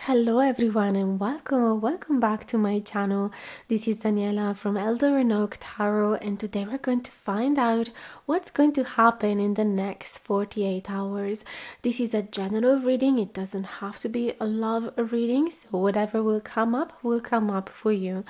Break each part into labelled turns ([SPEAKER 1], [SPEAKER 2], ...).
[SPEAKER 1] Hello everyone and welcome back to my channel. This is Daniela from Elder and Oak Tarot, and today we're going to find out what's going to happen in the next 48 hours. This is a general reading. It doesn't have to be a love reading, so whatever will come up for you.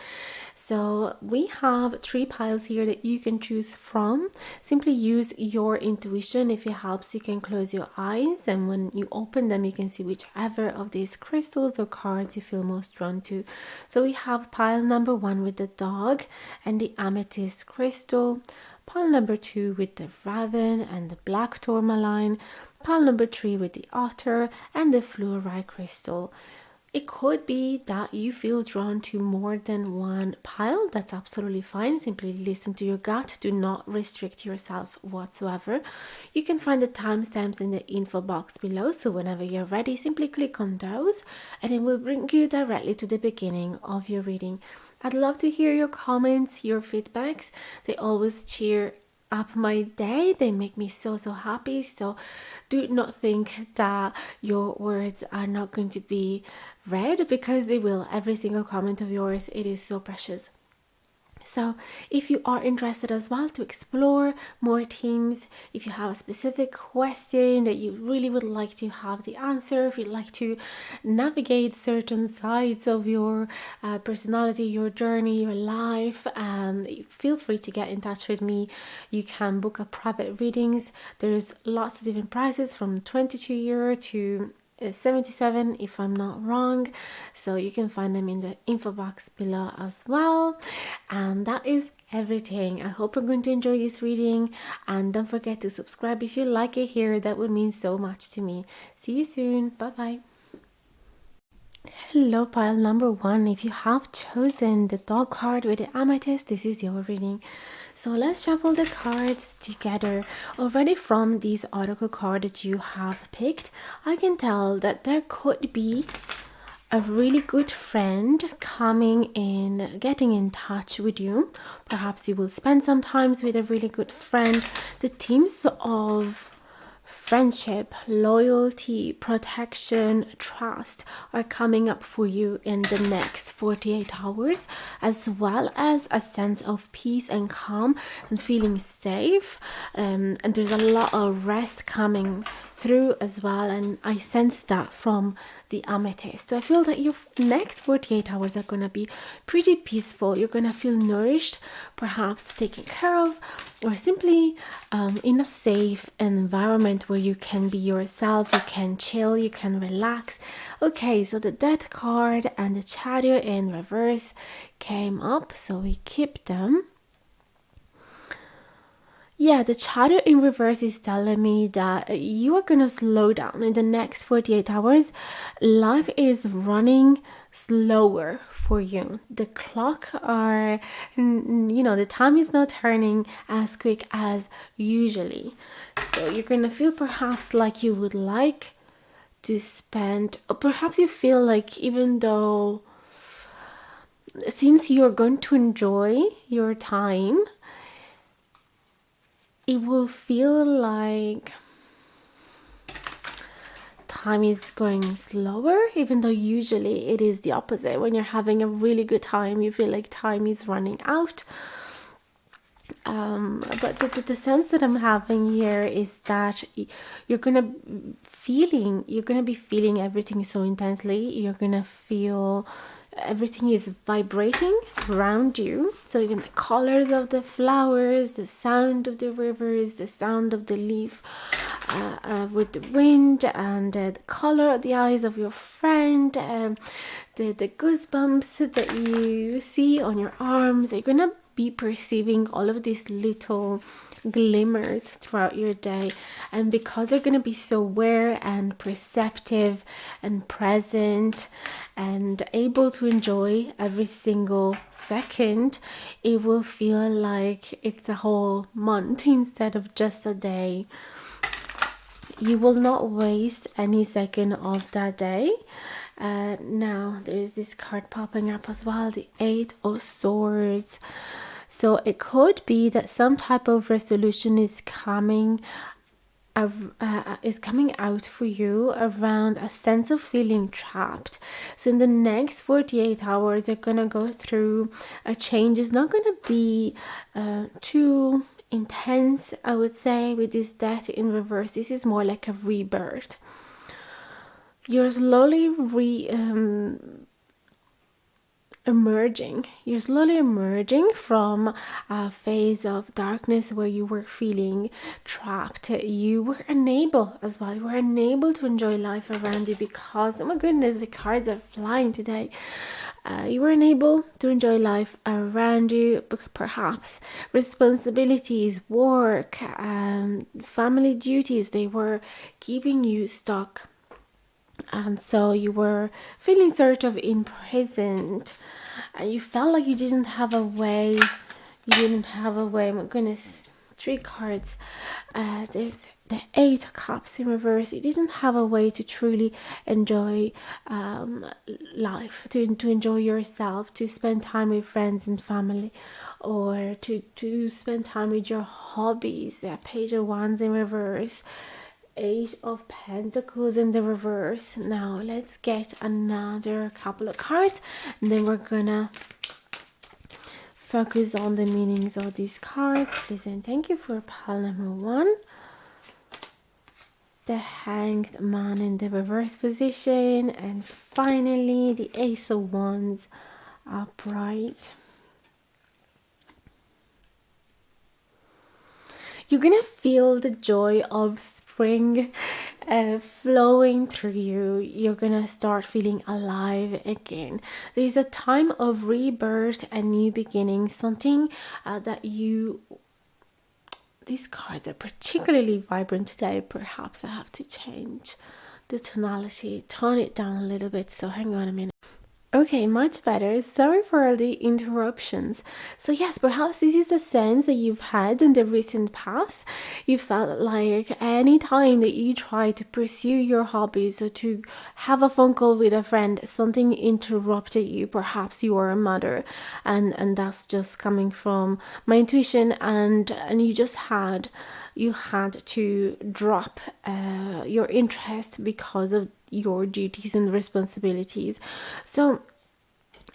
[SPEAKER 1] So we have 3 piles here that you can choose from. Simply use your intuition. If it helps, you can close your eyes, and when you open them you can see whichever of these crystals or cards you feel most drawn to. So we have pile number 1 with the dog and the amethyst crystal, pile number 2 with the raven and the black tourmaline, pile number 3 with the otter and the fluorite crystal. It could be that you feel drawn to more than one pile. That's absolutely fine. Simply listen to your gut. Do not restrict yourself whatsoever. You can find the timestamps in the info box below, so whenever you're ready, simply click on those and it will bring you directly to the beginning of your reading. I'd love to hear your comments, your feedbacks. They always cheer up my day. They make me so happy. So do not think that your words are not going to be read, because they will. Every single comment of yours, it is so precious. So if you are interested as well to explore more themes, if you have a specific question that you really would like to have the answer, if you'd like to navigate certain sides of your personality, your journey, your life, feel free to get in touch with me. You can book a private readings. There's lots of different prices from €22 to 77 if I'm not wrong, so you can find them in the info box below as well. And that is everything. I hope you're going to enjoy this reading, and don't forget to subscribe if you like it here. That would mean so much to me. See you soon. Bye bye. Hello, pile number 1. If you have chosen the dog card with the amethyst, this is your reading. So let's shuffle the cards together. Already from this oracle card that you have picked, I can tell that there could be a really good friend coming in, getting in touch with you. Perhaps you will spend some time with a really good friend. The themes of friendship, loyalty, protection, trust are coming up for you in the next 48 hours, as well as a sense of peace and calm and feeling safe. And there's a lot of rest coming through as well, and I sense that from the amethyst. So I feel that your next 48 hours are going to be pretty peaceful. You're going to feel nourished, perhaps taken care of, or simply in a safe environment where you can be yourself, you can chill, you can relax. Okay, so the death card and the chariot in reverse came up, so we keep them. Yeah, the chariot in reverse is telling me that you are going to slow down in the next 48 hours. Life is running slower for you. The clock are, the time is not turning as quick as usually. So you're going to feel perhaps like you would like to spend, or perhaps you feel like, even though, since you're going to enjoy your time, it will feel like time is going slower, even though usually it is the opposite. When you're having a really good time, you feel like time is running out. But the sense that I'm having here is that you're gonna be feeling everything so intensely. You're gonna feel everything is vibrating around you. So even the colors of the flowers, the sound of the rivers, the sound of the leaf with the wind, and the color of the eyes of your friend, the goosebumps that you see on your arms. You're gonna be perceiving all of these little glimmers throughout your day, and because they're going to be so aware and perceptive and present and able to enjoy every single second, it will feel like it's a whole month instead of just a day. You will not waste any second of that day. Now there is this card popping up as well, the 8 of Swords. So it could be that some type of resolution is coming is coming out for you around a sense of feeling trapped. So in the next 48 hours, you're gonna go through a change. It's not gonna be too intense, I would say, with this death in reverse. This is more like a rebirth. You're slowly emerging. You're slowly emerging from a phase of darkness where you were feeling trapped. You were unable as well. You were unable to enjoy life around you because, oh my goodness, the cards are flying today. You were unable to enjoy life around you. Perhaps responsibilities, work, family duties, they were keeping you stuck. And so you were feeling sort of imprisoned. You felt like you didn't have a way. You didn't have a way. My goodness, 3 cards. There's the 8 cups in reverse. You didn't have a way to truly enjoy life, to enjoy yourself, to spend time with friends and family, or to spend time with your hobbies. Page of Wands in reverse. 8 of Pentacles in the reverse. Now let's get another couple of cards, and then we're gonna focus on the meanings of these cards. Please and thank you for pile number 1. The Hanged Man in the reverse position, and finally the Ace of Wands upright. You're gonna feel the joy of spring flowing through you. You're gonna start feeling alive again. There's a time of rebirth and new beginning, something that you... These cards are particularly vibrant today. Perhaps I have to change the tonality, tone it down a little bit. So hang on a minute. Okay, much better. Sorry for all the interruptions. So yes, perhaps this is a sense that you've had in the recent past. You felt like any time that you try to pursue your hobbies or to have a phone call with a friend, something interrupted you. Perhaps you are a mother, and that's just coming from my intuition, and you just had to drop your interest because of your duties and responsibilities. So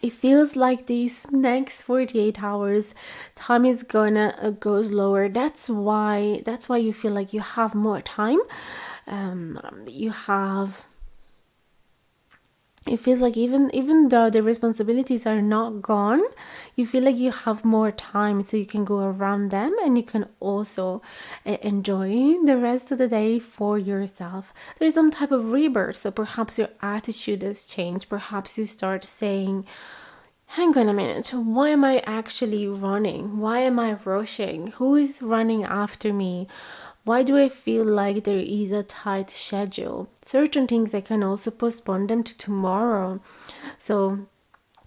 [SPEAKER 1] it feels like these next 48 hours time is gonna go slower. That's why you feel like you have more time. It feels like even though the responsibilities are not gone, you feel like you have more time, so you can go around them, and you can also enjoy the rest of the day for yourself. There's some type of rebirth, so perhaps your attitude has changed. Perhaps you start saying, hang on a minute, why am I actually running? Why am I rushing? Who is running after me? Why do I feel like there is a tight schedule? Certain things I can also postpone them to tomorrow. So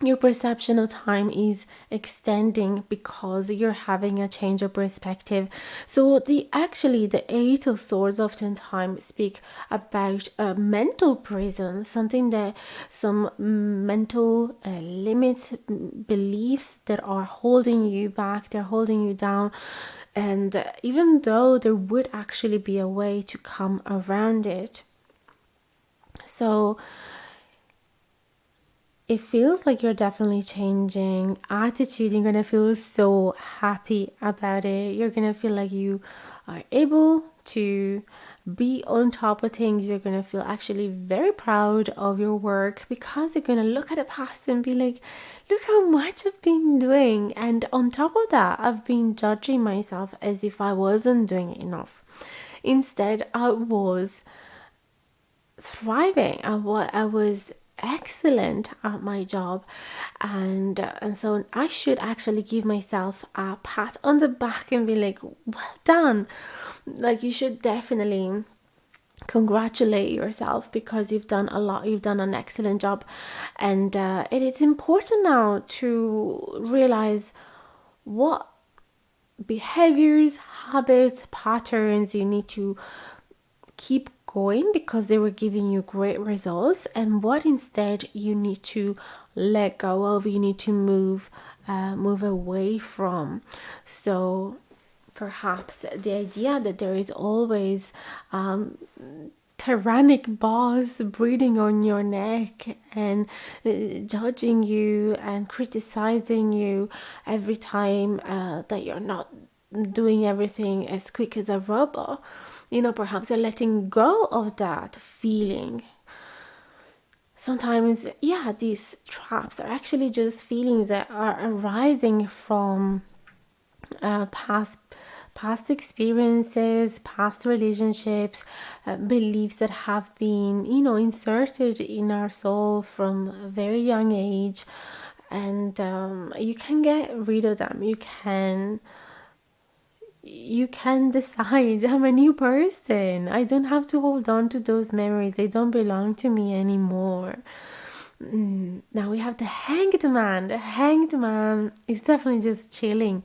[SPEAKER 1] your perception of time is extending because you're having a change of perspective. So the 8 of Swords oftentimes speak about a mental prison, something that some mental limits, beliefs that are holding you back, they're holding you down. And even though there would actually be a way to come around it. So it feels like you're definitely changing attitude. You're gonna feel so happy about it. You're gonna feel like you are able to be on top of things. You're gonna feel actually very proud of your work because you're gonna look at the past and be like, look how much I've been doing. And on top of that, I've been judging myself as if I wasn't doing enough. Instead, I was thriving. I was excellent at my job, and so I should actually give myself a pat on the back and be like, well done. Like, you should definitely congratulate yourself because you've done a lot. You've done an excellent job, and it is important now to realize what behaviors, habits, patterns you need to keep going because they were giving you great results, and what instead you need to let go of, you need to move away from. So perhaps the idea that there is always tyrannic boss breathing on your neck and judging you and criticizing you every time that you're not doing everything as quick as a robot. Perhaps you're letting go of that feeling. Sometimes, yeah, these traps are actually just feelings that are arising from past experiences, past relationships, beliefs that have been inserted in our soul from a very young age. And you can get rid of them. You can decide I'm a new person. I don't have to hold on to those memories. They don't belong to me anymore. Now we have the hanged man. The hanged man is definitely just chilling,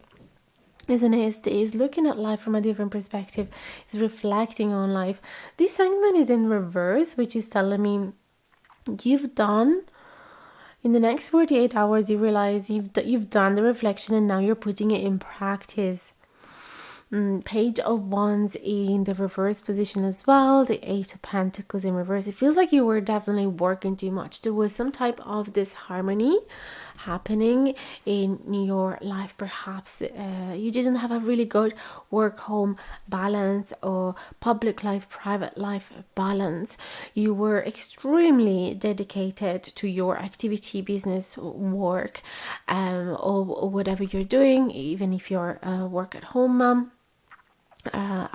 [SPEAKER 1] isn't it? Is looking at life from a different perspective, is reflecting on life. This hangman is in reverse, which is telling me you've done, in the next 48 hours you realize you've done the reflection and now you're putting it in practice. Page of Wands in the reverse position as well, the Eight of Pentacles in reverse. It feels like you were definitely working too much. There was some type of disharmony happening in your life. Perhaps you didn't have a really good work-home balance or public life, private life balance. You were extremely dedicated to your activity, business, work, or whatever you're doing, even if you're a work at home mom. How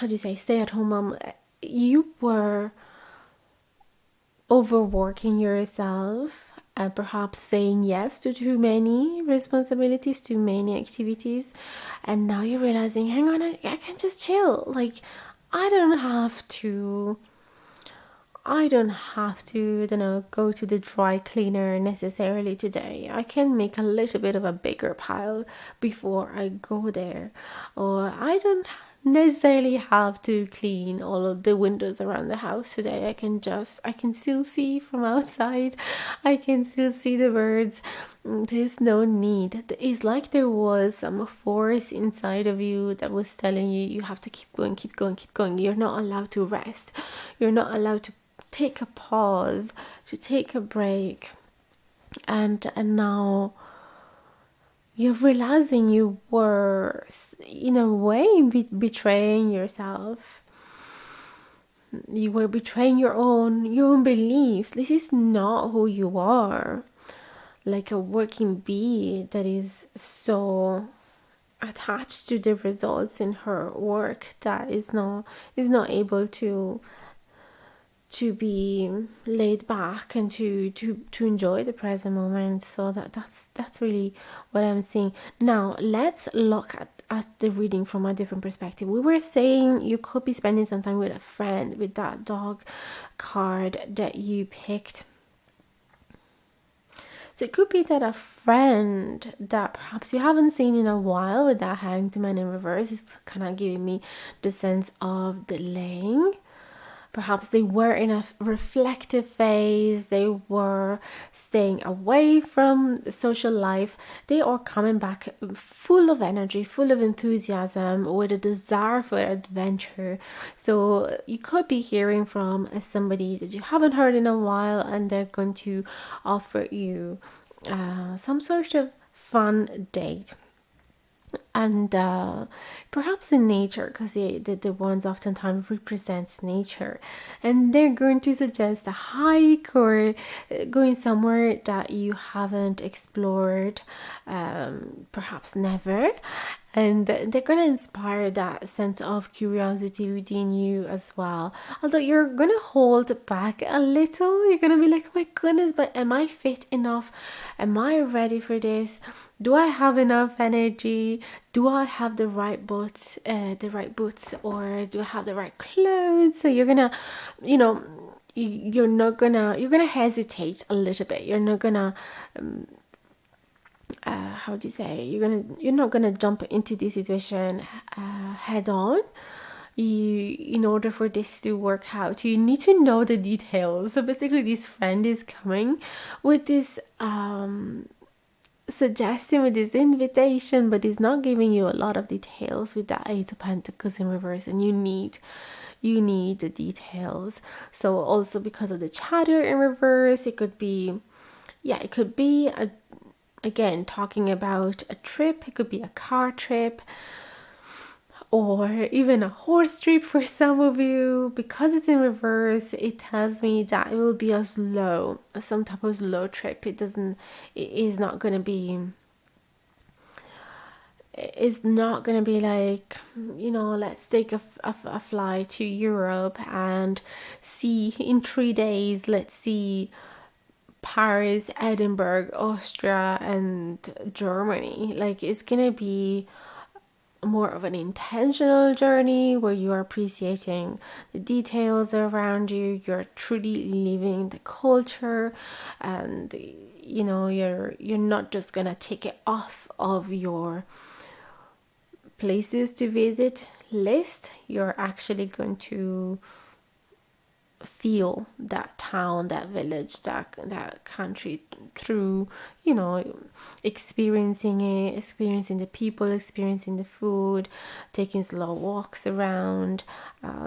[SPEAKER 1] do you say, stay at home mom. You were overworking yourself, perhaps saying yes to too many responsibilities, too many activities, and now you're realizing, hang on, I can just chill. Like, I don't have to go to the dry cleaner necessarily today. I can make a little bit of a bigger pile before I go there. Or I don't necessarily have to clean all of the windows around the house today. I can still see from outside. I can still see the birds. There's no need. It's like there was some force inside of you that was telling you have to keep going, keep going, keep going. You're not allowed to rest. You're not allowed to take a pause, to take a break. And now you're realizing you were in a way betraying yourself. You were betraying your own beliefs. This is not who you are. Like a working bee that is so attached to the results in her work that is not able to be laid back and to enjoy the present moment. So that's really what I'm seeing. Now let's look at the reading from a different perspective. We were saying you could be spending some time with a friend with that dog card that you picked. So it could be that a friend that perhaps you haven't seen in a while, with that Hanged Man in reverse, is kind of giving me the sense of delaying. Perhaps they were in a reflective phase. They were staying away from the social life. They are coming back full of energy, full of enthusiasm, with a desire for adventure. So you could be hearing from somebody that you haven't heard in a while, and they're going to offer you some sort of fun date. And perhaps in nature, because the ones oftentimes represents nature, and they're going to suggest a hike or going somewhere that you haven't explored, perhaps never, and they're going to inspire that sense of curiosity within you as well. Although you're going to hold back a little, you're going to be like, oh my goodness, but am I fit enough? Am I ready for this? Do I have enough energy? Do I have the right boots, or do I have the right clothes? So you're gonna, you're gonna hesitate a little bit. You're not gonna, how do you say? You're not gonna jump into this situation head on. In order for this to work out, you need to know the details. So basically, this friend is coming with this suggesting with this invitation, but it's not giving you a lot of details with that Eight of Pentacles in reverse, and you need the details. So also because of the chatter in reverse, it could be, it could be again talking about a trip. It could be a car trip, or even a horse trip for some of you. Because it's in reverse, it tells me that it will be some type of slow trip. It is not going to be, it's not going to be like, let's take a flight to Europe and see in 3 days, let's see Paris, Edinburgh, Austria, and Germany. Like, it's going to be more of an intentional journey where you are appreciating the details around you, you're truly living the culture, and you're not just gonna take it off of your places to visit list. You're actually going to feel that town, that village, that country through, experiencing the people, experiencing the food, taking slow walks around.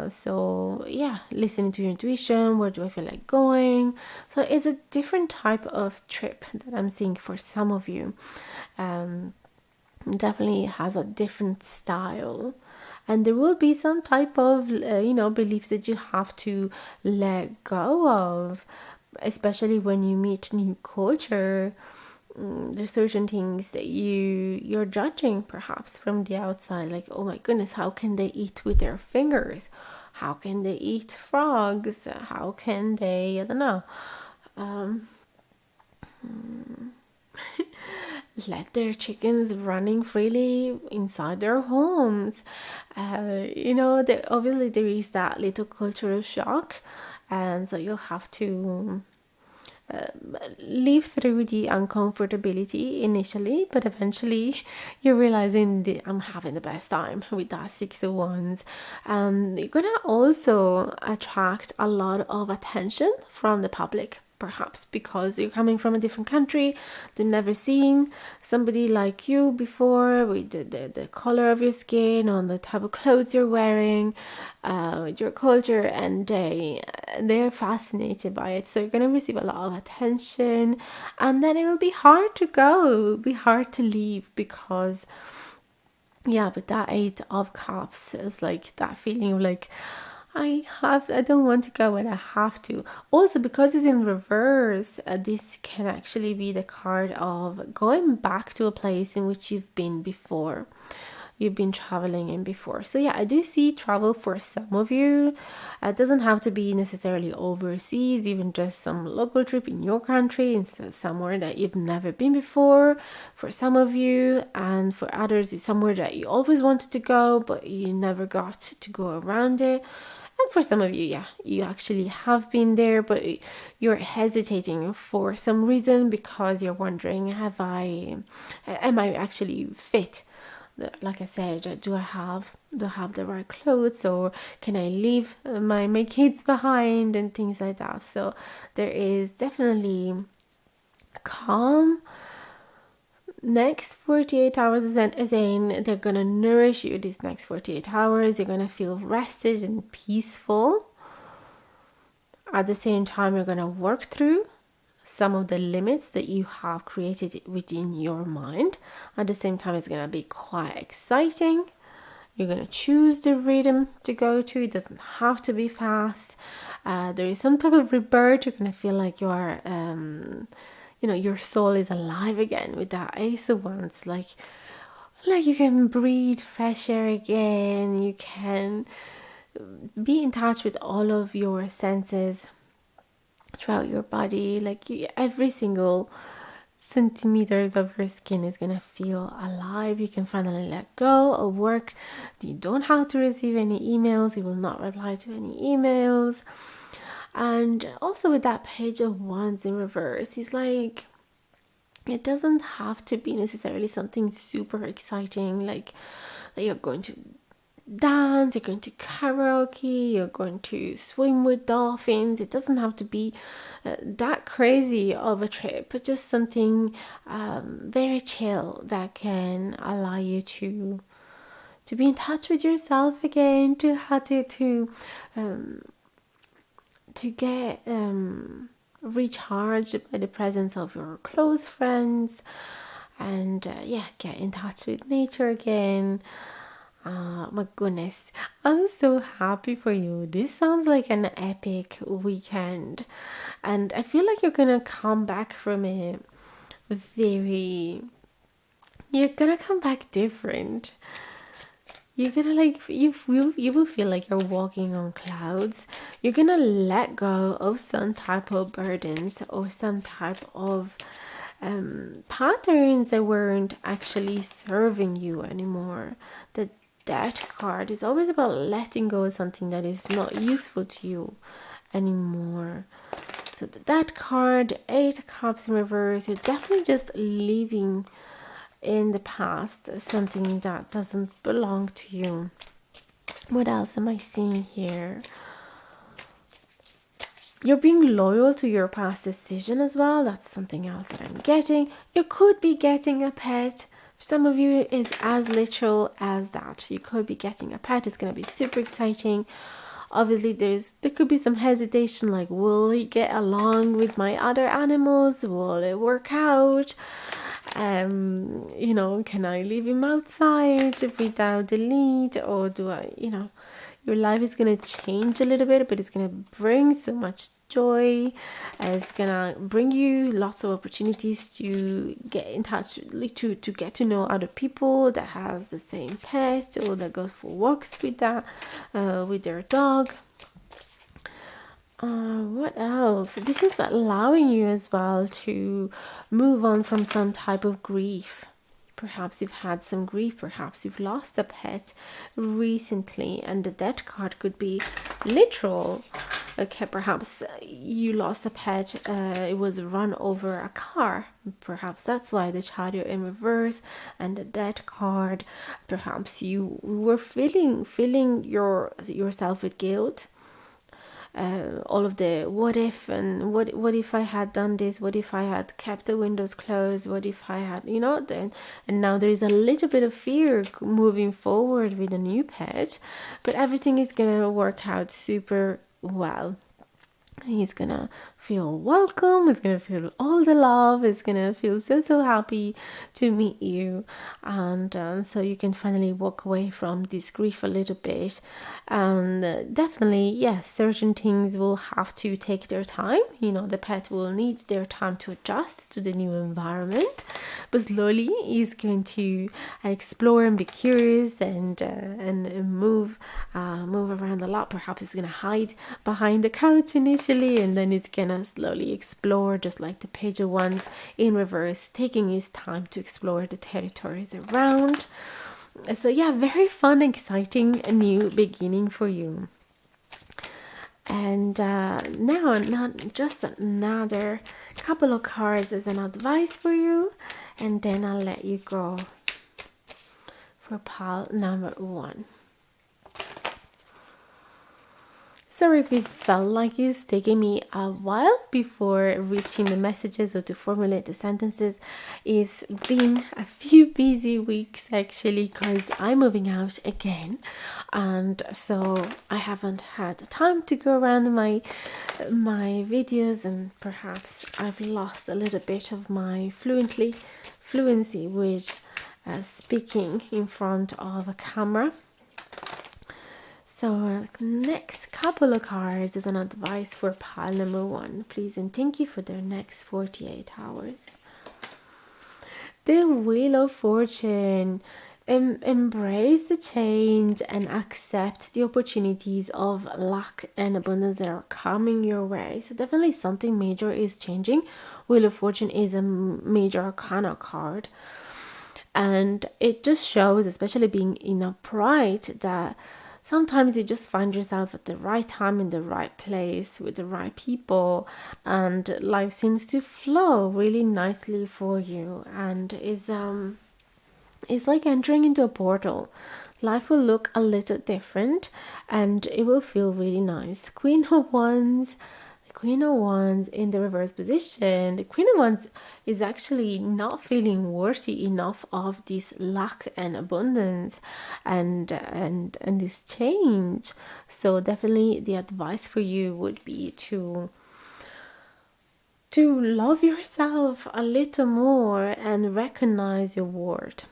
[SPEAKER 1] So yeah, listening to your intuition. Where do I feel like going? So it's a different type of trip that I'm seeing for some of you. Definitely has a different style, and there will be some type of beliefs that you have to let go of, especially when you meet new culture. There's certain things that you're judging perhaps from the outside, like, oh my goodness, how can they eat with their fingers? How can they eat frogs? How can they, I don't know, let their chickens running freely inside their homes? Obviously there is that little cultural shock, and so you'll have to live through the uncomfortability initially, but eventually you're realizing that I'm having the best time with that Six of Wands. You're gonna also attract a lot of attention from the public, perhaps because you're coming from a different country. They've never seen somebody like you before, with the color of your skin, on the type of clothes you're wearing, your culture, and they're fascinated by it. So you're going to receive a lot of attention, and then it will be hard to go, it will be hard to leave, because but that Eight of Cups is like that feeling of like, I don't want to go, but I have to. Also, because it's in reverse, this can actually be the card of going back to a place in which you've been before. You've been traveling in before. So yeah, I do see travel for some of you. It doesn't have to be necessarily overseas, even just some local trip in your country, in somewhere that you've never been before for some of you. And for others, it's somewhere that you always wanted to go, but you never got to go around it. And for some of you, you actually have been there, but you're hesitating for some reason, because you're wondering, am I actually fit? Like I said, do I have the right clothes, or can I leave my kids behind, and things like that. So there is definitely calm. Next 48 hours is saying they're gonna nourish you. These next 48 hours, you're gonna feel rested and peaceful. At the same time, you're gonna work through some of the limits that you have created within your mind. At the same time, it's gonna be quite exciting. You're gonna choose the rhythm to go to. It doesn't have to be fast. There is some type of rebirth. You're gonna feel like you are your soul is alive again with that Ace of Wands. Like you can breathe fresh air again. You can be in touch with all of your senses throughout your body. Like every single centimeters of your skin is gonna feel alive. You can finally let go of work. You don't have to receive any emails. You will not reply to any emails. And also with that Page of Wands in reverse, it's like, it doesn't have to be necessarily something super exciting, like that you're going to dance, you're going to karaoke, you're going to swim with dolphins. It doesn't have to be that crazy of a trip, but just something very chill that can allow you to be in touch with yourself again, to have to get recharged by the presence of your close friends, and yeah, get in touch with nature again. My goodness, I'm so happy for you. This sounds like an epic weekend, and I feel like you're gonna come back from it very, you're gonna come back different. You're gonna like, you will feel like you're walking on clouds. You're gonna let go of some type of burdens or some type of patterns that weren't actually serving you anymore. The death card is always about letting go of something that is not useful to you anymore. So that card, 8 of Cups in reverse, you're definitely just leaving in the past something that doesn't belong to you. What else am I seeing here? You're being loyal to your past decision as well. That's something else that I'm getting. You could be getting a pet. For some of you, is as literal as that. You could be getting a pet. It's going to be super exciting. Obviously, there could be some hesitation, like, will he get along with my other animals? Will it work out? Can I leave him outside without the lead, or do I, your life is gonna change a little bit, but it's gonna bring so much joy. It's gonna bring you lots of opportunities to get in touch, to get to know other people that has the same pet, or that goes for walks with with their dog. What else? This is allowing you as well to move on from some type of grief. Perhaps you've had some grief, perhaps you've lost a pet recently, and the death card could be literal. Okay, perhaps you lost a pet, it was run over a car. Perhaps that's why the chariot in reverse and the death card. Perhaps you were filling yourself with guilt. All of the what if, and what if I had done this, what if I had kept the windows closed, what if I had, then, and now there is a little bit of fear moving forward with a new pet, but everything is gonna work out super well. He's gonna feel welcome, he's gonna feel all the love, he's gonna feel so happy to meet you, and so you can finally walk away from this grief a little bit. And definitely, yes, certain things will have to take their time. The pet will need their time to adjust to the new environment, but slowly he's going to explore and be curious, and move around a lot. Perhaps he's gonna hide behind the couch initially, and then it's gonna slowly explore, just like the Page of Wands in reverse, taking his time to explore the territories around. So yeah, very fun, exciting, new beginning for you. And now, not just another couple of cards as an advice for you, and then I'll let you go for pile number 1. Sorry if it felt like it's taking me a while before reaching the messages or to formulate the sentences. It's been a few busy weeks actually, because I'm moving out again, and so I haven't had time to go around my videos, and perhaps I've lost a little bit of my fluency with speaking in front of a camera. So next couple of cards is an advice for pile number 1. Please and thank you for the next 48 hours. The Wheel of Fortune. Embrace the change and accept the opportunities of luck and abundance that are coming your way. So definitely something major is changing. Wheel of Fortune is a major arcana card, and it just shows, especially being in upright, that sometimes you just find yourself at the right time in the right place with the right people, and life seems to flow really nicely for you, and it's like entering into a portal. life will look a little different and it will feel really nice. Queen of Wands in the reverse position. The Queen of Wands is actually not feeling worthy enough of this lack and abundance and this change. So definitely the advice for you would be to love yourself a little more and recognize your worth.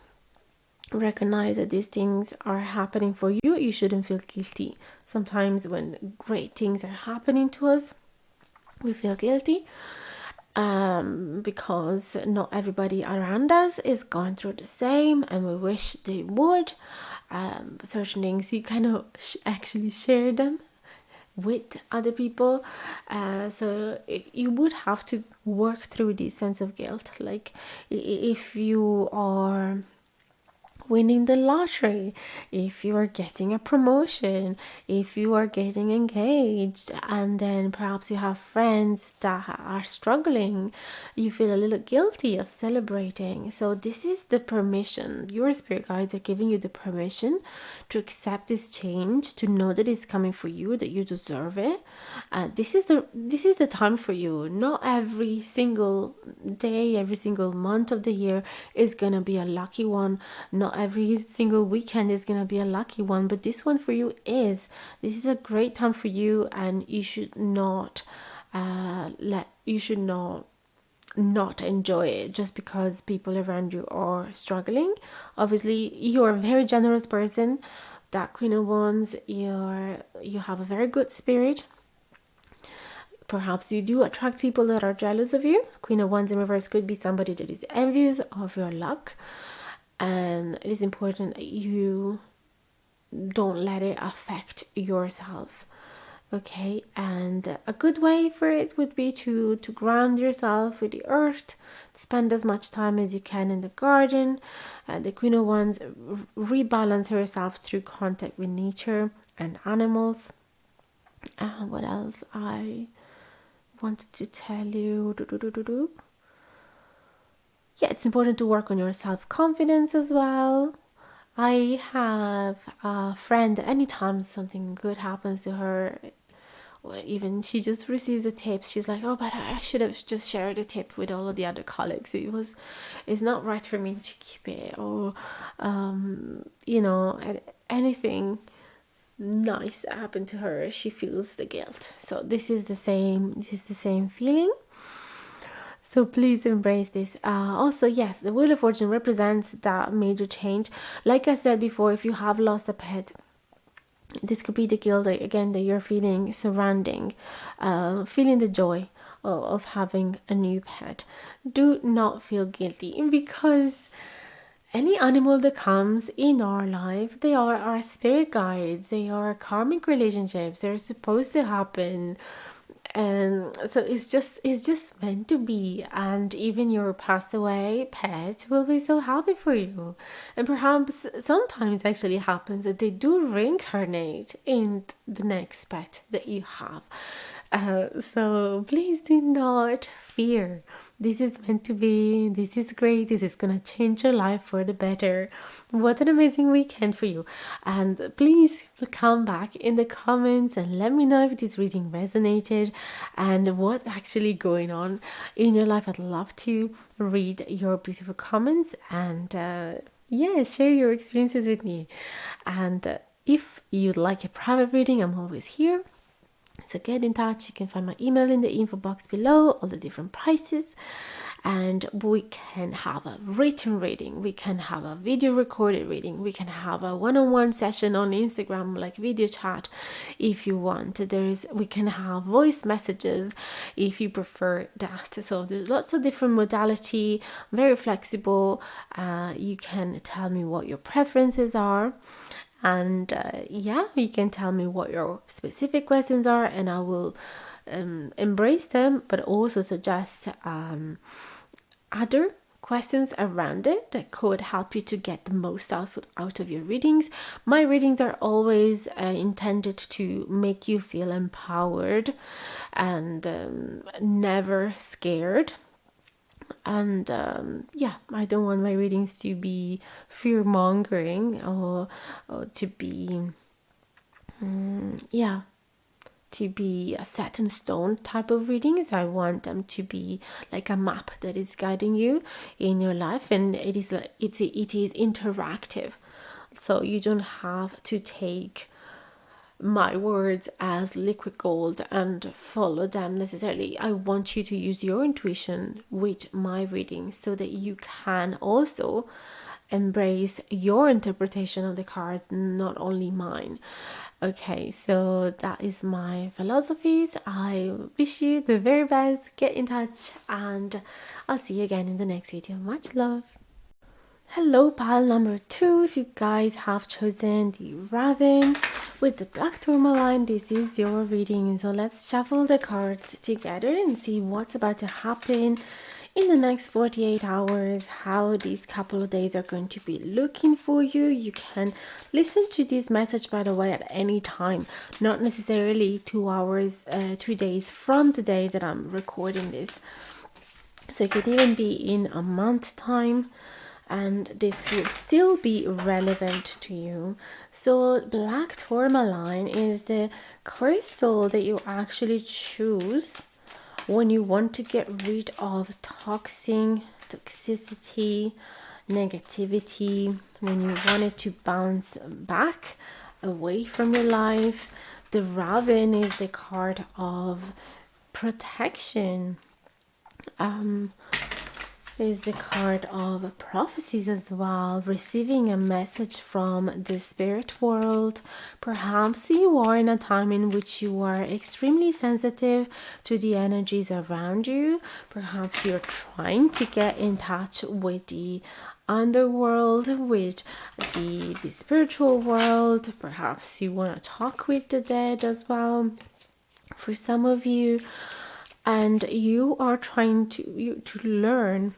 [SPEAKER 1] Recognize that these things are happening for you. You shouldn't feel guilty. Sometimes when great things are happening to us, we feel guilty because not everybody around us is going through the same, and we wish they would. Certain things you kind of actually share them with other people, so you would have to work through this sense of guilt. Like if you are winning the lottery, if you are getting a promotion, if you are getting engaged, and then perhaps you have friends that are struggling, you feel a little guilty of celebrating. So this is the permission. Your spirit guides are giving you the permission to accept this change, to know that it's coming for you, that you deserve it. This is the time for you. Not every single day, every single month of the year is gonna be a lucky one. Not every single weekend is gonna be a lucky one, but this one for you is. This is a great time for you, and you should not not enjoy it just because people around you are struggling. Obviously, you're a very generous person. That Queen of Wands, you have a very good spirit. Perhaps you do attract people that are jealous of you. Queen of Wands in reverse could be somebody that is envious of your luck. And it is important that you don't let it affect yourself. Okay, and a good way for it would be to ground yourself with the earth, spend as much time as you can in the garden. The Queen of Wands rebalance herself through contact with nature and animals. What else I wanted to tell you? Yeah, it's important to work on your self-confidence as well. I have a friend, anytime something good happens to her, or even she just receives a tip, she's like, oh, but I should have just shared the tip with all of the other colleagues. It's not right for me to keep it, or anything nice that happened to her, she feels the guilt. So this is the same feeling. So please embrace this. Also, yes, the Wheel of Fortune represents that major change. Like I said before, if you have lost a pet, this could be the guilt again that you're feeling surrounding, feeling the joy of having a new pet. Do not feel guilty, because any animal that comes in our life, they are our spirit guides. They are karmic relationships. They're supposed to happen. And so it's just meant to be. And even your passed away pet will be so happy for you. And perhaps sometimes actually happens that they do reincarnate in the next pet that you have. So please do not fear. This is meant to be. This is great. This is gonna change your life for the better. What an amazing weekend for you. And please come back in the comments and let me know if this reading resonated and what actually going on in your life. I'd love to read your beautiful comments and share your experiences with me. And if you'd like a private reading, I'm always here. So get in touch. You can find my email in the info box below, all the different prices, and we can have a written reading, we can have a video recorded reading, we can have a one-on-one session on Instagram, like video chat if you want. We can have voice messages if you prefer that. So there's lots of different modality, very flexible. You can tell me what your preferences are. And you can tell me what your specific questions are, and I will embrace them, but also suggest other questions around it that could help you to get the most out of your readings. My readings are always intended to make you feel empowered and never scared. And yeah, I don't want my readings to be fear mongering, or to be yeah, to be a set in stone type of readings. I want them to be like a map that is guiding you in your life, and it is interactive, so you don't have to take my words as liquid gold and follow them necessarily. I want you to use your intuition with my reading so that you can also embrace your interpretation of the cards, not only mine. Okay, so that is my philosophies. I wish you the very best. Get in touch, and I'll see you again in the next video. Much love. Hello, pile number 2. If you guys have chosen the Raven with the black tourmaline, this is your reading. So let's shuffle the cards together and see what's about to happen in the next 48 hours, how these couple of days are going to be looking for you. You can listen to this message, by the way, at any time, not necessarily 2 hours, 2 days from the day that I'm recording this. So it could even be in a month time, and this will still be relevant to you. So black tourmaline is the crystal that you actually choose when you want to get rid of toxicity, negativity, when you want it to bounce back away from your life. The Raven is the card of protection. Is the card of prophecies as well, receiving a message from the spirit world. Perhaps you are in a time in which you are extremely sensitive to the energies around you. Perhaps you're trying to get in touch with the underworld, with the spiritual world. Perhaps you want to talk with the dead as well, for some of you. And you are trying to learn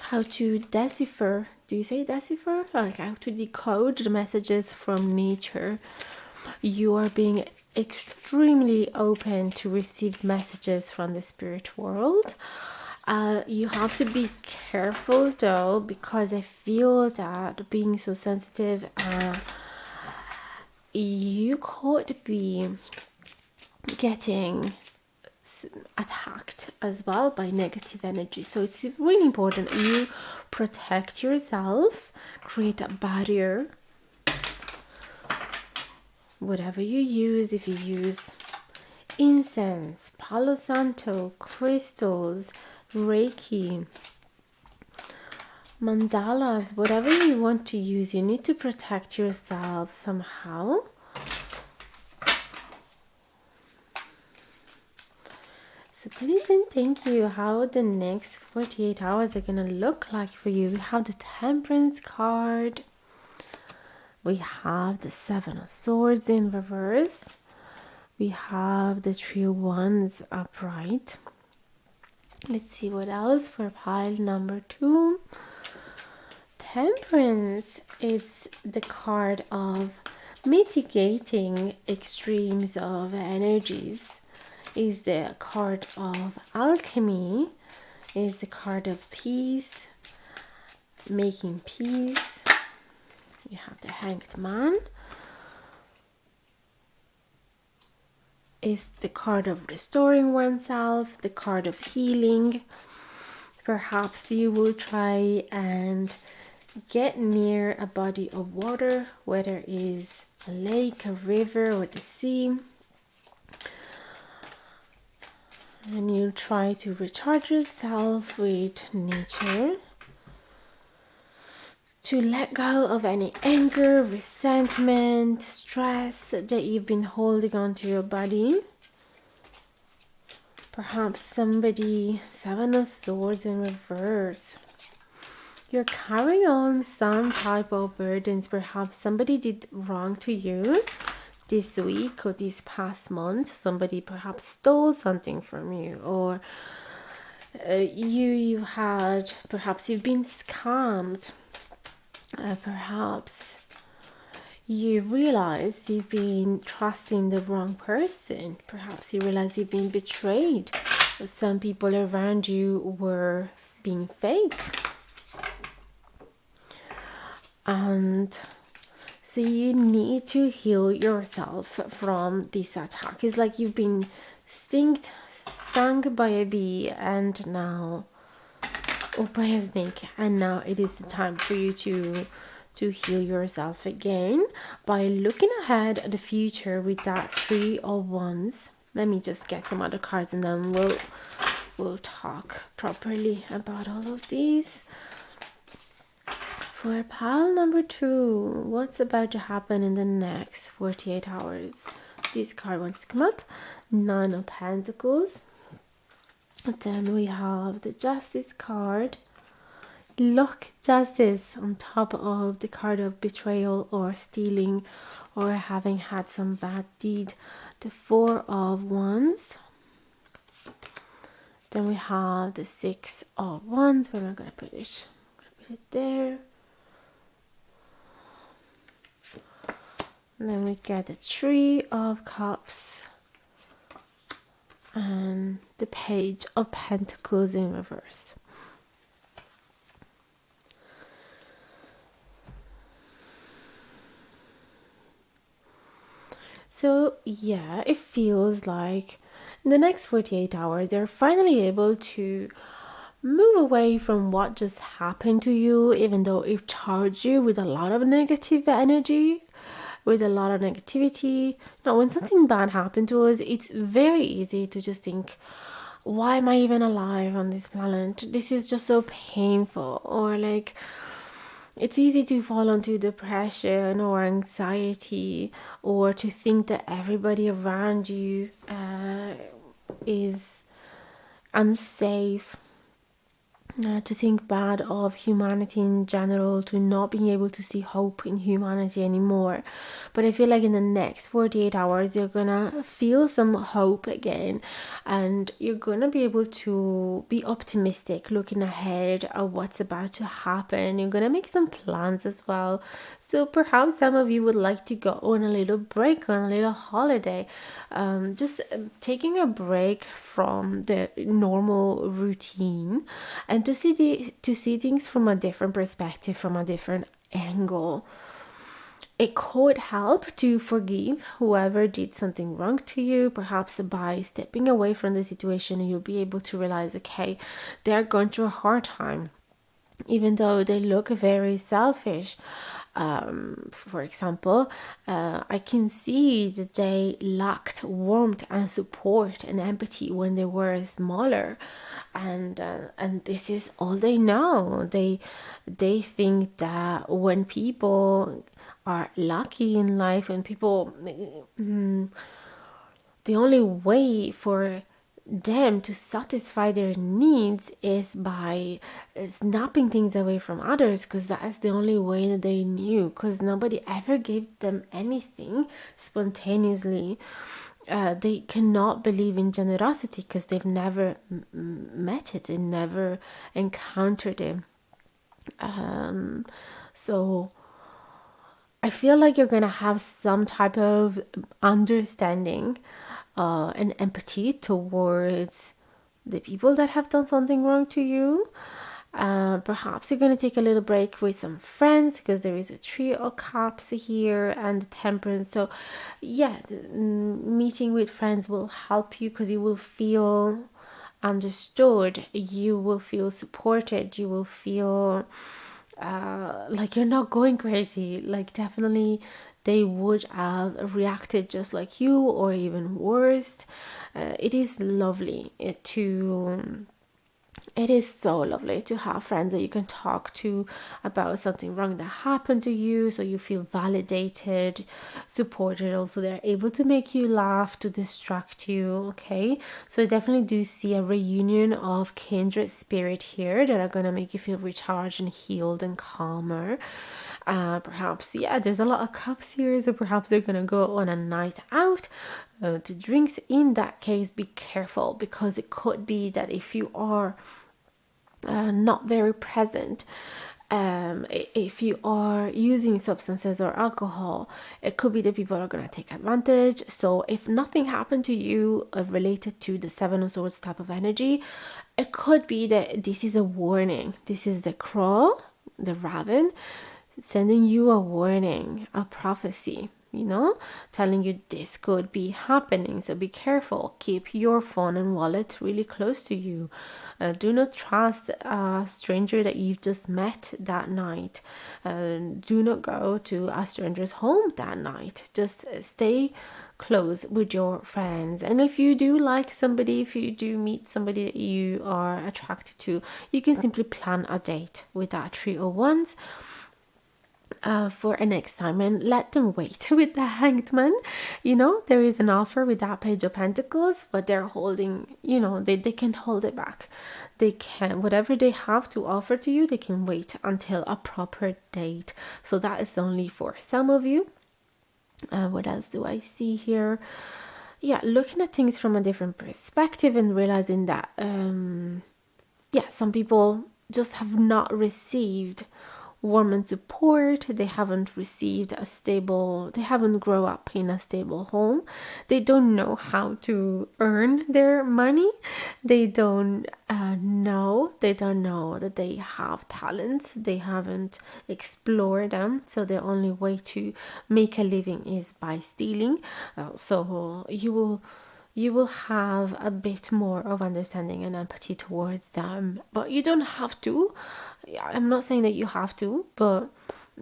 [SPEAKER 1] how to decipher, do you say decipher? Like how to decode the messages from nature. You are being extremely open to receive messages from the spirit world. You have to be careful though, because I feel that being so sensitive, you could be getting attacked as well by negative energy. So it's really important you protect yourself, create a barrier. Whatever you use, if you use incense, Palo Santo, crystals, Reiki, mandalas, whatever you want to use, you need to protect yourself somehow. So please and thank you. How the next 48 hours are gonna look like for you. We have the Temperance card. We have the Seven of Swords in reverse. We have the Three of Wands upright. Let's see what else for pile number 2. Temperance is the card of mitigating extremes of energies. Is the card of alchemy, is the card of peace, making peace. You have the Hanged Man. Is the card of restoring oneself, the card of healing. Perhaps you will try and get near a body of water, whether it is a lake, a river, or the sea. And you try to recharge yourself with nature, to let go of any anger, resentment, stress that you've been holding on to your body. Perhaps somebody, Seven of Swords in reverse. You're carrying on some type of burdens. Perhaps somebody did wrong to you this week or this past month. Somebody perhaps stole something from you, or perhaps you've been scammed. Perhaps you realize you've been trusting the wrong person. Perhaps you realize you've been betrayed. Some people around you were being fake. And so you need to heal yourself from this attack. It's like you've been stung by a bee and now, or by a snake, and now it is the time for you to heal yourself again by looking ahead at the future with that Three of Wands. Let me just get some other cards and then we'll talk properly about all of these. For pile number 2, what's about to happen in the next 48 hours? This card wants to come up. Nine of Pentacles. Then we have the Justice card. Look, Justice on top of the card of betrayal or stealing or having had some bad deed. The Four of Wands. Then we have the Six of Wands. Where am I going to put it? I'm going to put it there. And then we get the Three of Cups and the Page of Pentacles in reverse. So yeah, it feels like in the next 48 hours, you're finally able to move away from what just happened to you, even though it charged you with a lot of negative energy, with a lot of negativity. Now, when something bad happened to us, it's very easy to just think, why am I even alive on this planet? This is just so painful. Or like, it's easy to fall into depression or anxiety, or to think that everybody around you is unsafe, to think bad of humanity in general, to not being able to see hope in humanity anymore. But I feel like in the next 48 hours, you're gonna feel some hope again, and you're gonna be able to be optimistic looking ahead at what's about to happen. You're gonna make some plans as well. So perhaps some of you would like to go on a little break, on a little holiday, just taking a break from the normal routine, and to see things from a different perspective, from a different angle. It could help to forgive whoever did something wrong to you. Perhaps by stepping away from the situation, you'll be able to realize, okay, they're going through a hard time, even though they look very selfish. For example, I can see that they lacked warmth and support and empathy when they were smaller, and this is all they know. They think that when people are lucky in life, and people, the only way for them to satisfy their needs is by snapping things away from others, because that's the only way that they knew, because nobody ever gave them anything spontaneously. They cannot believe in generosity because they've never met it, they never encountered it. So I feel like you're gonna have some type of understanding and empathy towards the people that have done something wrong to you. Perhaps you're going to take a little break with some friends, because there is a Three of Cups here and the Temperance. So yeah, meeting with friends will help you, because you will feel understood, you will feel supported, you will feel like you're not going crazy. Like, definitely they would have reacted just like you, or even worse. It is lovely it is so lovely to have friends that you can talk to about something wrong that happened to you, so you feel validated, supported. Also, they're able to make you laugh, to distract you. Okay, so I definitely do see a reunion of kindred spirit here that are gonna make you feel recharged and healed and calmer. Perhaps, yeah, there's a lot of cups here, so perhaps they're gonna go on a night out to drinks. In that case, be careful, because it could be that if you are not very present, If you are using substances or alcohol, it could be that people are going to take advantage. So if nothing happened to you related to the Seven of Swords type of energy, it could be that this is a warning. This is the crow, the raven, sending you a warning, a prophecy, telling you this could be happening. So be careful. Keep your phone and wallet really close to you. Do not trust a stranger that you've just met that night. Do not go to a stranger's home that night. Just stay close with your friends. And if you do like somebody, if you do meet somebody that you are attracted to, you can simply plan a date with that Three of Wands for a next time, and let them wait. With the Hanged Man, there is an offer with that Page of Pentacles, but they're holding, they can hold it back. They can, whatever they have to offer to you, they can wait until a proper date. So that is only for some of you. What else do I see here? Yeah, looking at things from a different perspective and realizing that some people just have not received warm and support. They haven't received they haven't grown up in a stable home. They don't know how to earn their money. They don't know that they have talents. They haven't explored them. So the only way to make a living is by stealing. So you will have a bit more of understanding and empathy towards them, but you don't have to. I'm not saying that you have to, but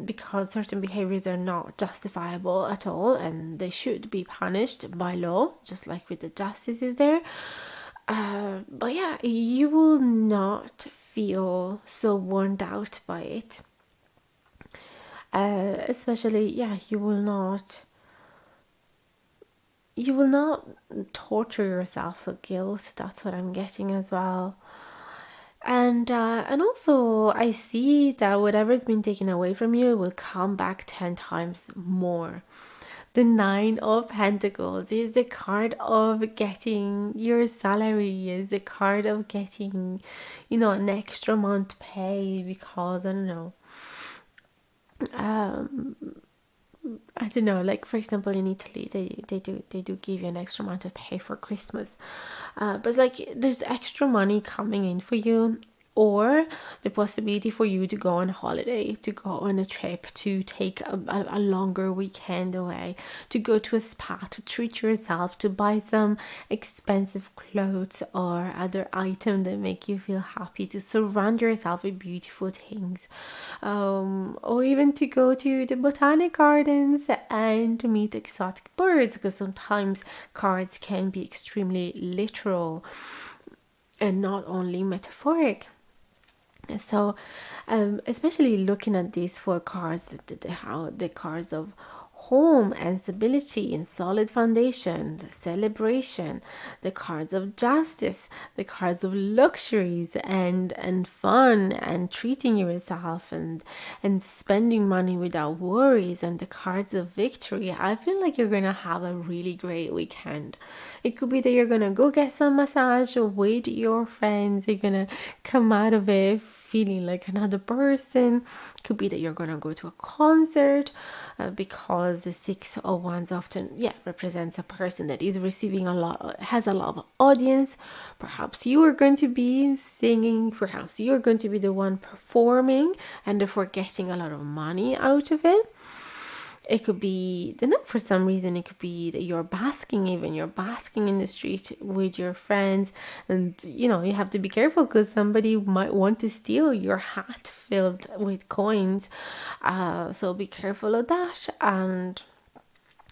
[SPEAKER 1] because certain behaviors are not justifiable at all and they should be punished by law, just like with the justices there. But yeah, you will not feel so worn out by it. Especially, you will not torture yourself with guilt. That's what I'm getting as well. And also I see that whatever's been taken away from you will come back 10 times more. The Nine of Pentacles is the card of getting your salary, is the card of getting, an extra month pay, because I don't know, like for example in Italy they do give you an extra amount of pay for Christmas, but it's like there's extra money coming in for you, or the possibility for you to go on holiday, to go on a trip, to take a longer weekend away, to go to a spa, to treat yourself, to buy some expensive clothes or other items that make you feel happy, to surround yourself with beautiful things, or even to go to the botanic gardens and to meet exotic birds, because sometimes cards can be extremely literal and not only metaphoric. So especially looking at these four cards, the cards of home and stability and solid foundation, the celebration, the cards of justice, the cards of luxuries and fun and treating yourself and spending money without worries, and the cards of victory. I feel like you're gonna have a really great weekend. It could be that you're gonna go get some massage with your friends. You're gonna come out of it feeling like another person. Could be that you're gonna go to a concert, because the Six of Wands often represents a person that is receiving has a lot of audience. Perhaps you are going to be singing, perhaps you are going to be the one performing and therefore getting a lot of money out of it. It could be, for some reason, it could be that you're basking in the street with your friends, and you have to be careful because somebody might want to steal your hat filled with coins. So be careful of that, and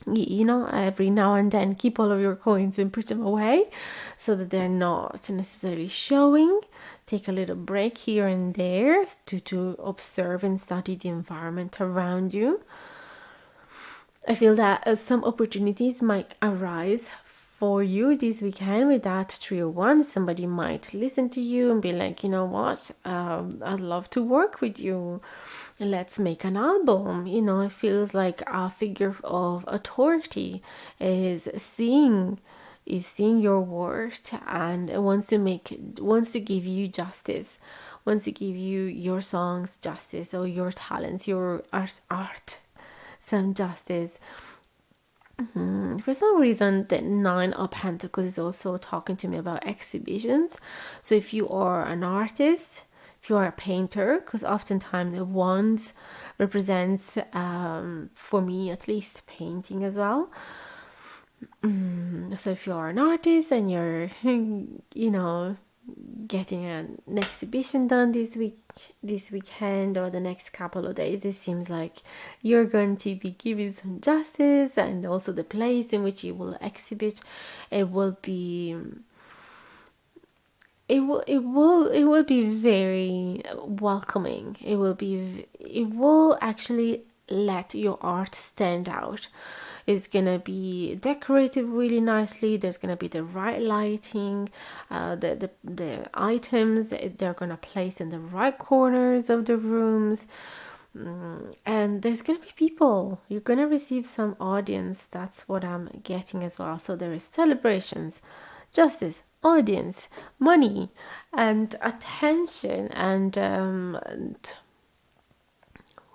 [SPEAKER 1] every now and then keep all of your coins and put them away so that they're not necessarily showing. Take a little break here and there to observe and study the environment around you. I feel that some opportunities might arise for you this weekend with that 301. Somebody might listen to you and be like, you know what, I'd love to work with you. Let's make an album. It feels like a figure of authority is seeing your worth and wants to give you justice, wants to give you your songs justice, or your talents, your art some justice. For some reason, the Nine of Pentacles is also talking to me about exhibitions. So if you are an artist, if you are a painter, because oftentimes the wands represents, for me at least, painting as well. So if you are an artist and you're, getting an exhibition done this weekend, or the next couple of days, it seems like you're going to be given some justice, and also the place in which you will exhibit, it will be very welcoming. It will actually let your art stand out. It's gonna be decorated really nicely. There's gonna be the right lighting, the items they're gonna place in the right corners of the rooms, and there's gonna be people. You're gonna receive some audience. That's what I'm getting as well. So there is celebrations, justice, audience, money, and attention, and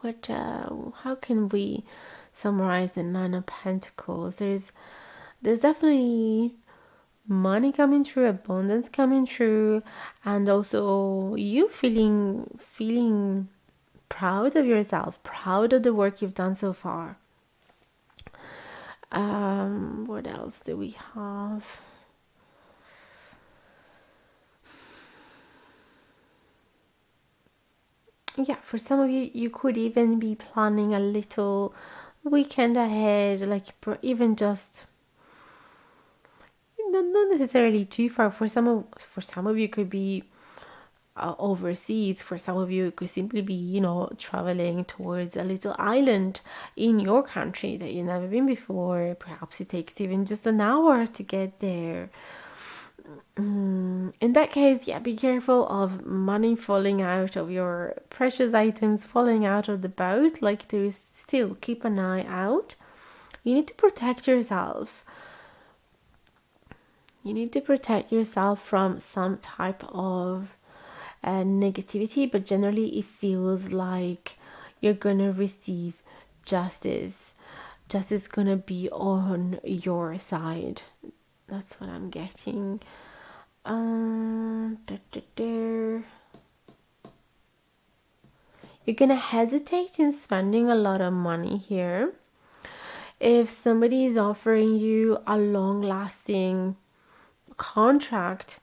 [SPEAKER 1] what? How can we summarize the Nine of Pentacles? There's definitely money coming through, abundance coming through, and also you feeling proud of yourself, proud of the work you've done so far. What else do we have? Yeah, for some of you, you could even be planning a little weekend ahead, like even just not necessarily too far. For some of you, could be overseas. For some of you, it could simply be, traveling towards a little island in your country that you've never been before. Perhaps it takes even just an hour to get there. In that case, yeah, be careful of money falling out of your precious items, falling out of the boat. Like, there is still, keep an eye out. You need to protect yourself. You need to protect yourself from some type of negativity, but generally it feels like you're gonna receive justice. Justice gonna be on your side. That's what I'm getting. You're gonna hesitate in spending a lot of money here. If somebody is offering you a long-lasting contract,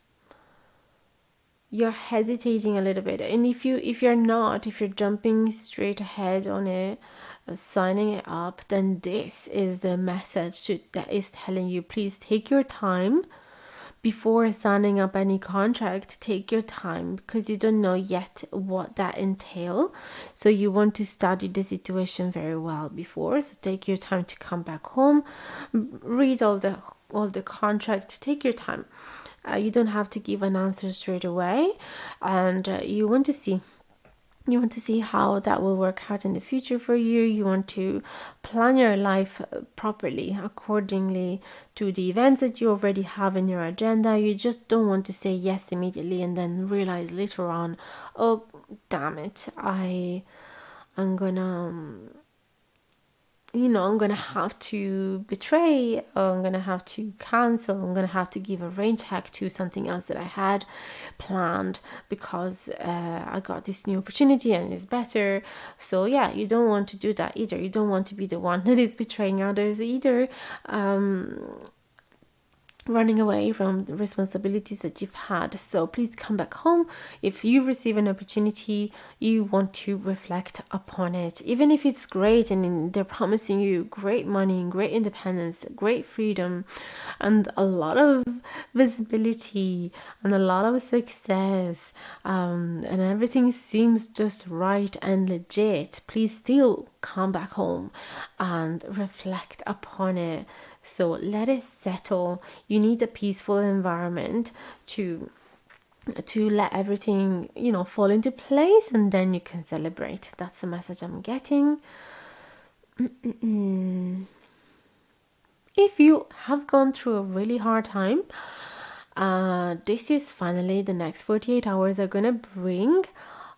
[SPEAKER 1] you're hesitating a little bit. And if you're jumping straight ahead on it, signing it up, then this is the message that is telling you, please take your time before signing up any contract. Take your time, because you don't know yet what that entails. So you want to study the situation very well before. So take your time to come back home, read all the contract. Take your time. You don't have to give an answer straight away, and you want to see how that will work out in the future for you. You want to plan your life properly accordingly to the events that you already have in your agenda. You just don't want to say yes immediately and then realize later on, oh damn it, I'm gonna have to betray, or I'm gonna have to cancel, I'm gonna have to give a rain check to something else that I had planned because I got this new opportunity and it's better. So yeah, you don't want to do that either. You don't want to be the one that is betraying others either. Running away from the responsibilities that you've had. So please come back home. If you receive an opportunity, you want to reflect upon it. Even if it's great and they're promising you great money, great independence, great freedom, and a lot of visibility and a lot of success, and everything seems just right and legit, please still come back home and reflect upon it. So let it settle. You need a peaceful environment to let everything, fall into place, and then you can celebrate. That's the message I'm getting. If you have gone through a really hard time, This is finally the next 48 hours are gonna bring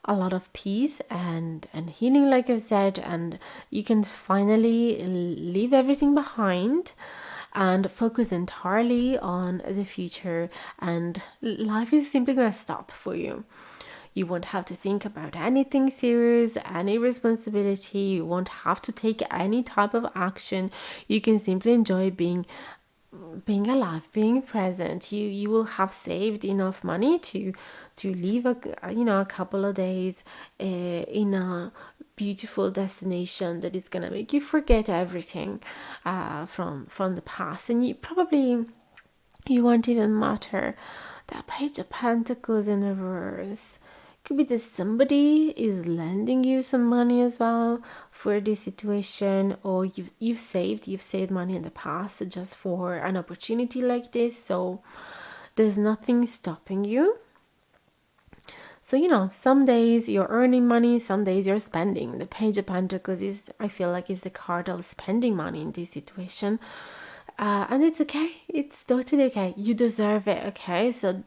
[SPEAKER 1] a lot of peace and healing, like I said, and you can finally leave everything behind and focus entirely on the future, and life is simply gonna stop for you. You won't have to think about anything serious, any responsibility. You won't have to take any type of action. You can simply enjoy being alive, being present. You will have saved enough money to leave a couple of days in a beautiful destination that is gonna make you forget everything from the past, and you won't even matter. That Page of Pentacles in reverse could be that somebody is lending you some money as well for this situation, or you've saved money in the past just for an opportunity like this. So there's nothing stopping you. So, some days you're earning money, some days you're spending. The Page of Pentacles I feel like, is the card of spending money in this situation. And it's okay. It's totally okay. You deserve it, okay? So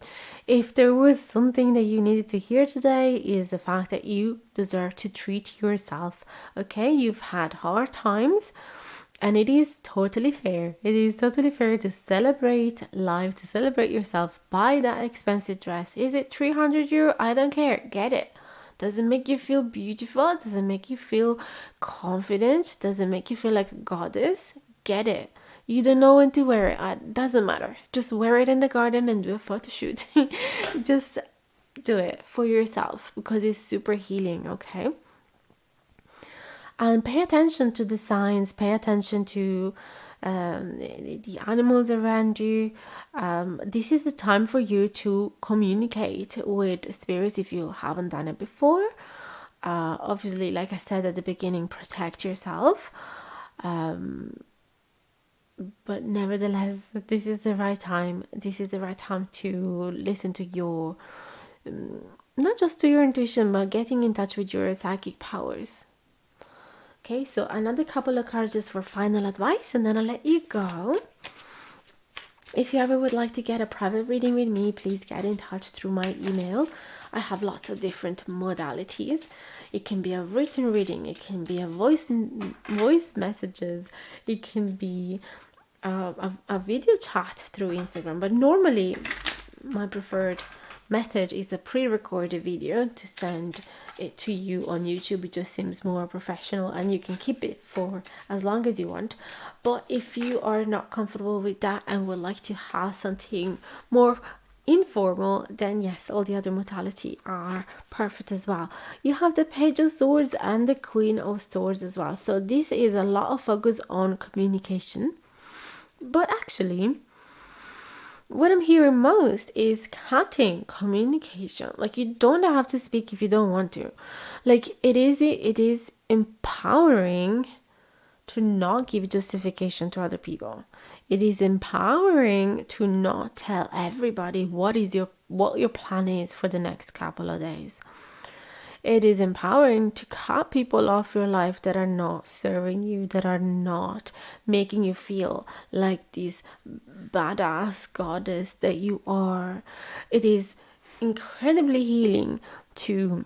[SPEAKER 1] if there was something that you needed to hear today, is the fact that you deserve to treat yourself, okay? You've had hard times, and it is totally fair. It is totally fair to celebrate life, to celebrate yourself. Buy that expensive dress. Is it 300 euro? I don't care. Get it. Does it make you feel beautiful? Does it make you feel confident? Does it make you feel like a goddess? Get it. You don't know when to wear it. Doesn't matter. Just wear it in the garden and do a photo shoot. Just do it for yourself because it's super healing, okay? And pay attention to the signs. Pay attention to the animals around you. This is the time for you to communicate with spirits if you haven't done it before. Obviously, like I said at the beginning, protect yourself. But nevertheless, this is the right time. This is the right time to listen to your, not just to your intuition, but getting in touch with your psychic powers. Okay, so another couple of cards just for final advice, and then I'll let you go. If you ever would like to get a private reading with me, please get in touch through my email. I have lots of different modalities. It can be a written reading, it can be a voice messages, it can be a video chat through Instagram, but normally my preferred method is a pre-recorded video to send it to you on YouTube. It just seems more professional, and you can keep it for as long as you want. But if you are not comfortable with that and would like to have something more informal, then yes, all the other modality are perfect as well. You have the Page of Swords and the Queen of Swords as well. So this is a lot of focus on communication. But actually, what I'm hearing most is cutting communication. Like, you don't have to speak if you don't want to. Like, it is empowering to not give justification to other people. It is empowering to not tell everybody what your plan is for the next couple of days. It is empowering to cut people off your life that are not serving you, that are not making you feel like this badass goddess that you are. It is incredibly healing to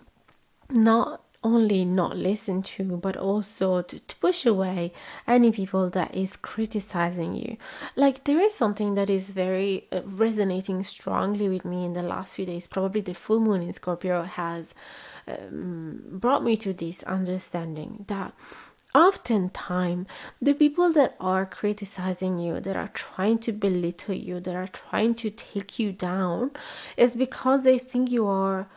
[SPEAKER 1] not only not listen to, but also to push away any people that is criticizing you. Like, there is something that is very resonating strongly with me in the last few days. Probably the full moon in Scorpio has brought me to this understanding that oftentimes the people that are criticizing you, that are trying to belittle you, that are trying to take you down, is because they think you are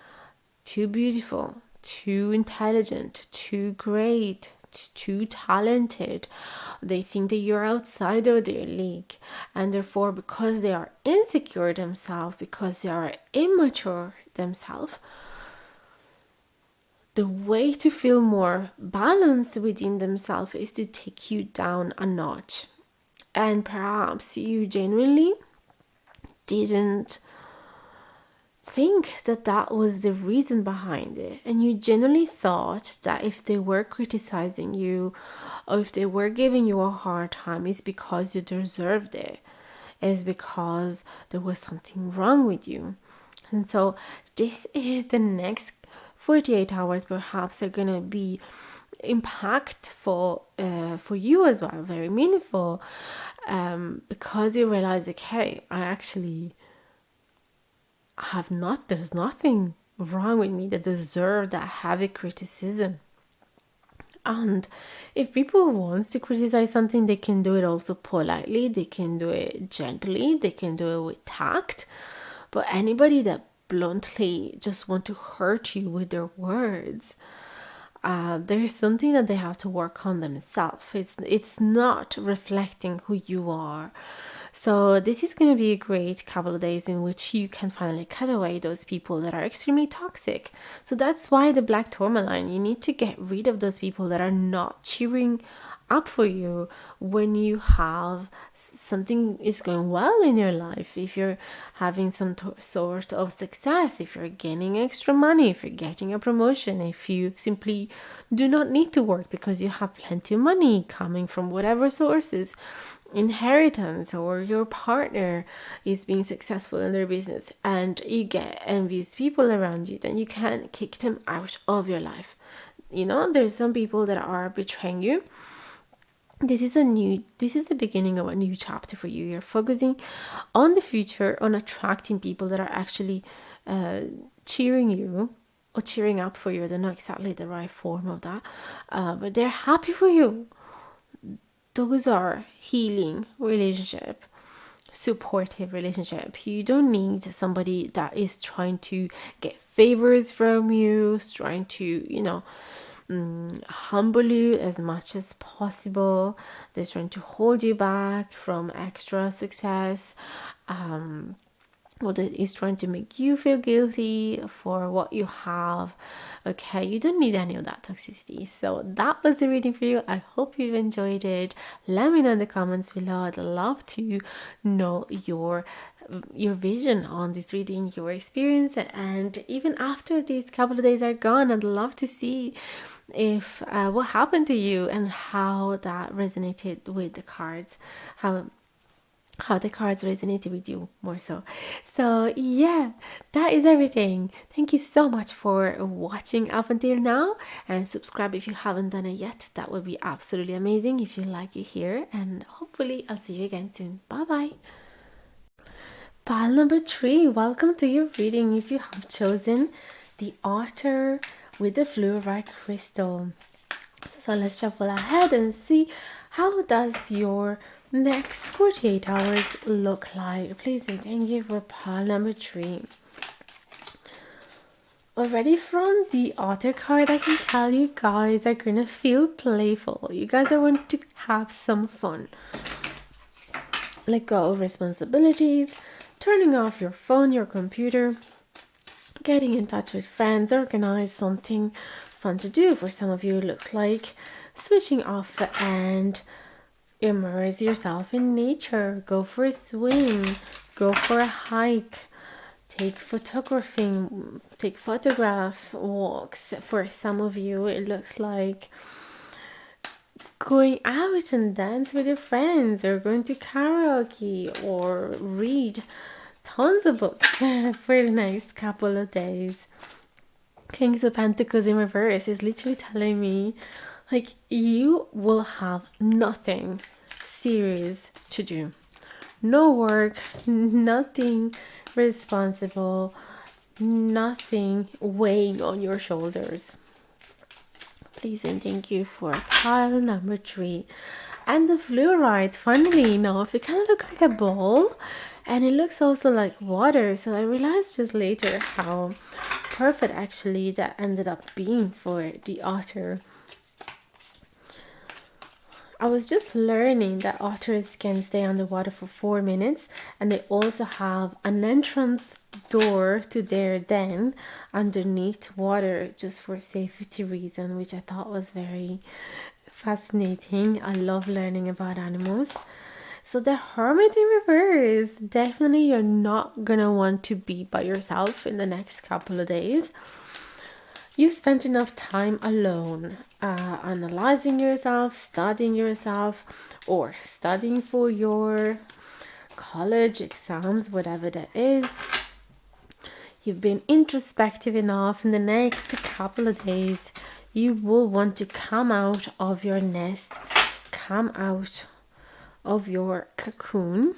[SPEAKER 1] too beautiful, too intelligent, too great, too talented. They think that you're outside of their league, and therefore, because they are insecure themselves, because they are immature themselves, the way to feel more balanced within themselves is to take you down a notch. And perhaps you genuinely didn't think that was the reason behind it, and you genuinely thought that if they were criticizing you or if they were giving you a hard time, it's because you deserved it. is because there was something wrong with you. And so this is the next 48 hours perhaps are going to be impactful for you as well, very meaningful, because you realize, okay, I actually there's nothing wrong with me that deserves that heavy criticism. And if people want to criticize something, they can do it also politely, they can do it gently, they can do it with tact. But anybody that bluntly just want to hurt you with their words, there's something that they have to work on themselves. It's not reflecting who you are. So this is going to be a great couple of days in which you can finally cut away those people that are extremely toxic. So that's why the black tourmaline, you need to get rid of those people that are not cheering up for you when you have something is going well in your life. If you're having some sort of success, if you're gaining extra money, if you're getting a promotion, if you simply do not need to work because you have plenty of money coming from whatever sources, inheritance, or your partner is being successful in their business and you get envious people around you, then you can kick them out of your life. There's some people that are betraying you. This is the beginning of a new chapter for you. You're focusing on the future, on attracting people that are actually cheering you or cheering up for you. They're not exactly the right form of that, but they're happy for you. Those are healing relationship, supportive relationship. You don't need somebody that is trying to get favors from you, trying to humble you as much as possible. They're trying to hold you back from extra success. Or that is trying to make you feel guilty for what you have. Okay, you don't need any of that toxicity. So that was the reading for you. I hope you've enjoyed it. Let me know in the comments below. I'd love to know your vision on this reading, your experience, and even after these couple of days are gone, I'd love to see if what happened to you and how that resonated with the cards, how the cards resonated with you more so. So yeah, that is everything. Thank you so much for watching up until now, and subscribe if you haven't done it yet. That would be absolutely amazing if you like it here, and hopefully I'll see you again soon. Bye bye. Pile number 3, welcome to your reading. If you have chosen the Otter with the Fluorite crystal, so let's shuffle ahead and see how does your next 48 hours look like. Please and thank you for pile number 3. Already from the Otter card, I can tell you guys are gonna feel playful. You guys are going to have some fun. Let go of responsibilities, turning off your phone, your computer, getting in touch with friends, organize something fun to do. For some of you, it looks like switching off and immerse yourself in nature. Go for a swim, go for a hike, take photograph walks. For some of you, it looks like going out and dance with your friends, or going to karaoke, or read tons of books for the next couple of days. Kings of Pentacles in reverse is literally telling me, like, you will have nothing serious to do. No work, nothing responsible, nothing weighing on your shoulders. Please and thank you for pile number 3. And the Fluorite, funnily enough, it kind of looked like a ball, and it looks also like water. So I realized just later how perfect actually that ended up being for the Otter. I was just learning that otters can stay underwater for 4 minutes, and they also have an entrance door to their den underneath water just for safety reason, which I thought was very fascinating. I love learning about animals. So the Hermit in reverse, definitely you're not gonna want to be by yourself in the next couple of days. You spent enough time alone, analyzing yourself, studying yourself, or studying for your college, exams, whatever that is. You've been introspective enough. In the next couple of days, you will want to come out of your nest, come out of your cocoon.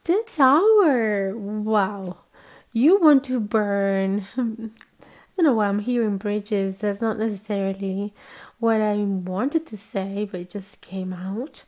[SPEAKER 1] The Tower. Wow. You want to burn. I don't know why I'm hearing bridges. That's not necessarily what I wanted to say, but it just came out.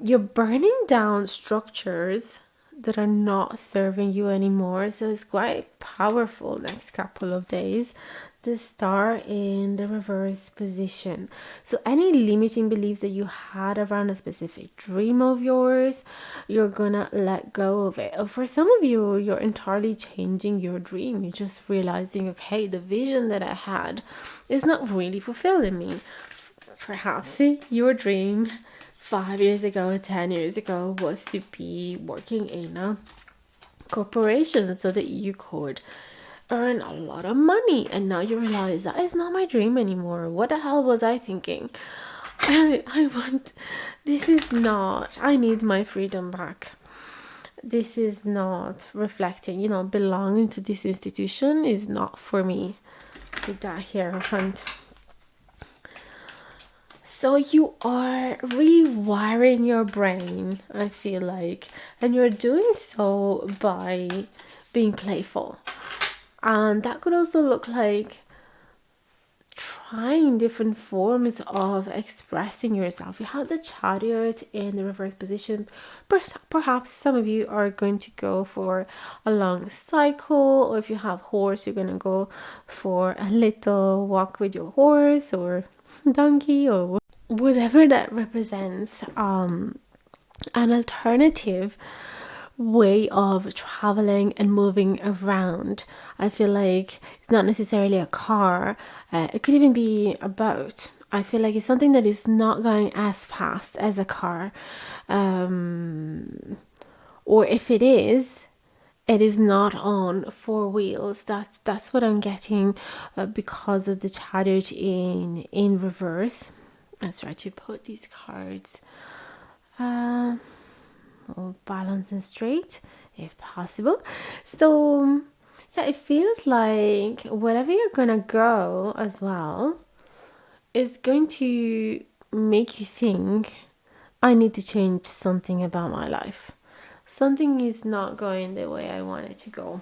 [SPEAKER 1] You're burning down structures that are not serving you anymore, so it's quite powerful next couple of days. The star in the reverse position, so any limiting beliefs that you had around a specific dream of yours, you're gonna let go of it. For some of you, you're entirely changing your dream. You're just realizing, okay, the vision that I had is not really fulfilling me. Perhaps your dream 5 years ago, 10 years ago was to be working in a corporation so that you could earn a lot of money, and now you realize that is not my dream anymore. What the hell was I thinking? I want, this is not, I need my freedom back. This is not reflecting, belonging to this institution is not for me. With that Hierophant. So you are rewiring your brain, I feel like, and you're doing so by being playful. And that could also look like trying different forms of expressing yourself. You have the Chariot in the reverse position. Perhaps some of you are going to go for a long cycle, or if you have horse, you're going to go for a little walk with your horse or donkey or whatever that represents. An alternative way of traveling and moving around. I feel like it's not necessarily a car. It could even be a boat. I feel like it's something that is not going as fast as a car. Or if it is not on 4 wheels. That's what I'm getting because of the Chariot in reverse. Let's try to put these cards balanced and straight if possible. So yeah, it feels like wherever you're gonna go as well is going to make you think, I need to change something about my life. Something is not going the way I want it to go.